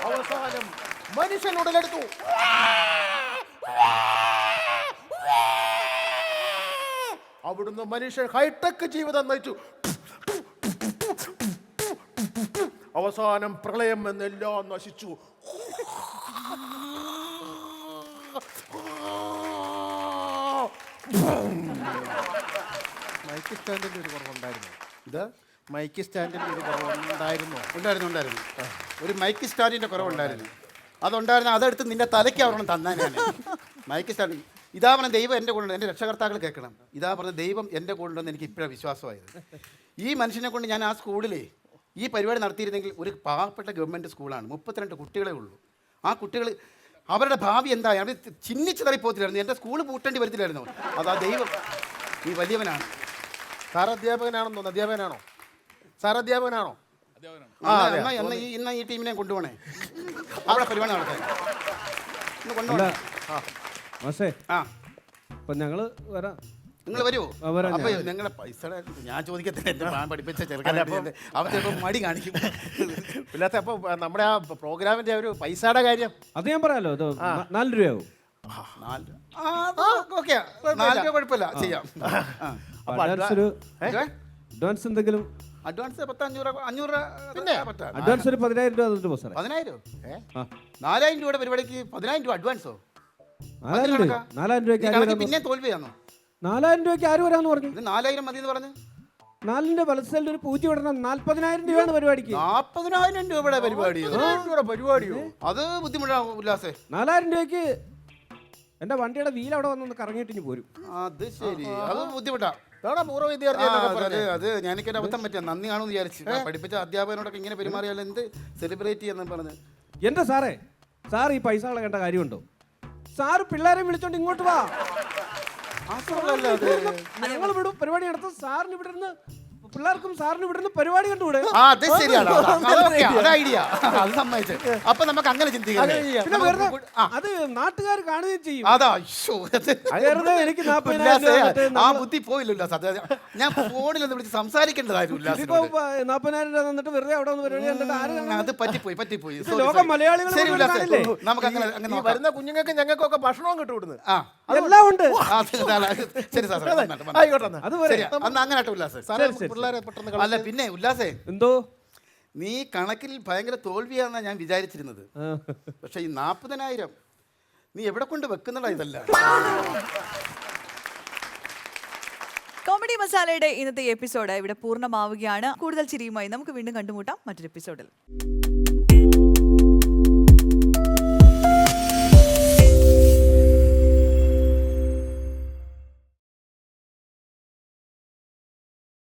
Speaker 8: അവസാനം മനുഷ്യൻ ഉടലെടുത്തു. അവിടുന്ന് മനുഷ്യൻ ഹൈടെക് ജീവിതം നയിച്ചു. അവസാനം പ്രളയം എന്നെല്ലാം നശിച്ചു. മൈക്ക് സ്റ്റാൻഡിന്റെ ഒരു കുറവുണ്ടായിരുന്നു.
Speaker 9: ഇത്
Speaker 8: മൈക്ക് സ്റ്റാൻഡിന്റെ ഒരു കുറവുണ്ടായിരുന്നു.
Speaker 9: ഉണ്ടായിരുന്നു. ഒരു മൈക്ക് സ്റ്റാൻഡിന്റെ കുറവുണ്ടായിരുന്നു. അതെടുത്ത് നിന്റെ തലയ്ക്ക് അവരണം തന്നാൻ ഞാൻ. മൈക്ക് സ്റ്റാൻഡ് ഇതാ പറഞ്ഞ ദൈവം എൻ്റെ കൂടെ, എൻ്റെ രക്ഷകർത്താക്കൾ കേൾക്കണം. ഇതാ പറഞ്ഞ ദൈവം എൻ്റെ കൂടെ ഉണ്ടെന്ന് എനിക്ക് ഇപ്പോഴാണ് വിശ്വാസമായത്. ഈ മനുഷ്യനെ കൊണ്ട് ഞാൻ ആ സ്കൂളിലേ ഈ പരിപാടി നടത്തിയിരുന്നെങ്കിൽ, ഒരു പാവപ്പെട്ട ഗവൺമെൻറ് സ്കൂളാണ്, 32 കുട്ടികളേ ഉള്ളൂ. ആ കുട്ടികൾ അവരുടെ ഭാവി എന്തായി അവർ ചിഹ്നിച്ച് തറിപ്പോത്തില്ലായിരുന്നു. എൻ്റെ സ്കൂൾ പൂട്ടേണ്ടി വരത്തില്ലായിരുന്നു. അതാ ദൈവം, നീ വലിയവനാണ്.
Speaker 8: സാർ അധ്യാപകനാണെന്ന് തോന്നുന്നു. അധ്യാപകനാണോ? സാർ അധ്യാപകനാണോ?
Speaker 9: ഇന്ന് ഈ ടീമിനെ കൊണ്ടുപോകണേ, അവിടെ പരിപാടി നടത്താൻ ഇന്ന് കൊണ്ടുപോകണേ.
Speaker 7: മാഷേ, അപ്പൊ ഞങ്ങള് വരാം.
Speaker 9: നിങ്ങൾ വരുമോ? അപ്പൊ നിങ്ങളുടെ പൈസ ഞാൻ ചോദിക്കത്തില്ല. എന്റെ ഞാൻ പഠിപ്പിച്ച ചെറുക്കൻ അവർ ചിലപ്പോൾ മടി കാണിക്കും.
Speaker 8: ഇല്ലാത്ത അപ്പൊ നമ്മുടെ ആ പ്രോഗ്രാമിന്റെ ഒരു പൈസയുടെ കാര്യം
Speaker 7: അത് ഞാൻ പറയാലോ. 4 രൂപയാവും.
Speaker 9: 4 രൂപ കുഴപ്പമില്ല, ചെയ്യാം.
Speaker 7: അഡ്വാൻസ് എന്തെങ്കിലും?
Speaker 9: അഡ്വാൻസ് 500
Speaker 7: അഡ്വാൻസ് ഒരു 10,000 രൂപ തന്നിട്ട് പോ സാറേ.
Speaker 9: 10,000? 4,000 രൂപയുടെ പരിപാടിക്ക് 10,000 രൂപ അഡ്വാൻസോ?
Speaker 7: 4,000 രൂപയ്ക്ക്
Speaker 9: പിന്നെ തോൽവിയാണോ?
Speaker 7: 4,000 രൂപയ്ക്ക് ആര് വരാന്ന് പറഞ്ഞു?
Speaker 9: 4,000 മതി എന്ന് പറഞ്ഞു.
Speaker 7: 4ന്റെ വലസൈഡിൽ ഒരു പൂജ വിടണം. 40,000 രൂപയാണ് പരിപാടിക്ക്.
Speaker 9: 40,000 രൂപയുടെ പരിപാടിയോ? അത് ബുദ്ധിമുട്ടാണ് ഉല്ലാസേ.
Speaker 7: 4,000 രൂപയ്ക്ക് എന്റെ വണ്ടിയുടെ വീൽ അവിടെ വന്നൊന്ന് കറങ്ങിയിട്ട് ഇനി പോരും.
Speaker 9: അത് ശരി, അത് ബുദ്ധിമുട്ടാ. അത് ഞാനിക്കൊരു അബദ്ധം പറ്റിയ നന്ദി കാണുമെന്ന് വിചാരിച്ചു. പഠിപ്പിച്ച അധ്യാപകനോടൊക്കെ ഇങ്ങനെ പെരുമാറിയാൽ എന്ത് സെലിബ്രേറ്റ് ചെയ്യാന്ന് പറഞ്ഞ്.
Speaker 7: എന്റെ സാറേ, സാർ ഈ പൈസ കളയേണ്ട കാര്യമുണ്ടോ? സാറ് പിള്ളേരെ വിളിച്ചോണ്ട് ഇങ്ങോട്ട് വാ. ഞങ്ങൾ വിടും, പരിപാടി നടത്തും. സാറിന് ഇവിടെ ഇരുന്ന് പിള്ളേർക്കും സാറിന് ഇവിടുന്ന് പരിപാടി കണ്ടുകൂടെ?
Speaker 8: ആ അത് ശരിയാണ് അത് ഐഡിയ അത് സമ്മതിച്ചു. അപ്പൊ നമുക്ക് അങ്ങനെ ചിന്തിക്കാം.
Speaker 7: പിന്നെ വെറുതെ അത് നാട്ടുകാർ കാണുകയും ചെയ്യും.
Speaker 8: അതാ ശ്ശോ, അത്
Speaker 7: വെറുതെ എനിക്ക് 40,000
Speaker 8: ഉല്ലാസേ,
Speaker 7: രൂപ മറ്റേ
Speaker 8: ആ ബുദ്ധി പോയില്ല ഉല്ലാസ്. അത് ഞാൻ ഫോണിൽ ഒന്ന് വിളിച്ച് സംസാരിക്കേണ്ടതായിരുന്നു
Speaker 7: ഇപ്പൊ
Speaker 8: ഉല്ലാസിനോട്.
Speaker 7: 40,000 രൂപ തന്നിട്ട് വെറുതെ അവിടെ ഒന്ന് പരിപാടി കണ്ടിട്ട് ആര് കാണും?
Speaker 8: അത് പറ്റിപ്പോയി.
Speaker 7: ഇത്
Speaker 8: Sorry,
Speaker 7: ലോക
Speaker 8: sorry.
Speaker 7: മലയാളികൾ
Speaker 8: ശരി
Speaker 7: മുഴുവൻ
Speaker 8: ഉല്ലാസേ,
Speaker 7: കാണില്ലേ?
Speaker 8: നമുക്ക് അങ്ങനെ അങ്ങനെ നോക്കാം.
Speaker 5: വരുന്ന കുഞ്ഞുങ്ങൾക്ക് ഞങ്ങൾക്കൊക്കെ ഭക്ഷണവും കിട്ടും ഇവിടുന്ന്.
Speaker 8: ആ
Speaker 7: എല്ലാം ഉണ്ട്.
Speaker 8: ശരി സാർ
Speaker 5: ആയിക്കോട്ടെ എന്നാ.
Speaker 7: അത് പോരെ.
Speaker 8: ശരി അന്ന് അങ്ങനെ ആട്ടെ ഉല്ലാസേ.
Speaker 5: സാറേ, പിള്ളേരെ പെട്ടെന്ന്
Speaker 8: അല്ല പിന്നെ ഉല്ലാസേ,
Speaker 7: എന്തോ
Speaker 8: നീ കണക്കിൽ ഭയങ്കര തോൽവിയാണെന്നാ ഞാൻ വിചാരിച്ചിരുന്നത്. പക്ഷെ ഈ 40,000 നീ എവിടെ കൊണ്ട് വെക്കുന്നടാ ഇതല്ല.
Speaker 1: കോമഡി മസാലയുടെ ഇന്നത്തെ എപ്പിസോഡ് ഇവിടെ പൂർണ്ണമാവുകയാണ്. കൂടുതൽ ചിരിയുമായി നമുക്ക് വീണ്ടും കണ്ടുമുട്ടാം മറ്റൊരു എപ്പിസോഡിൽ.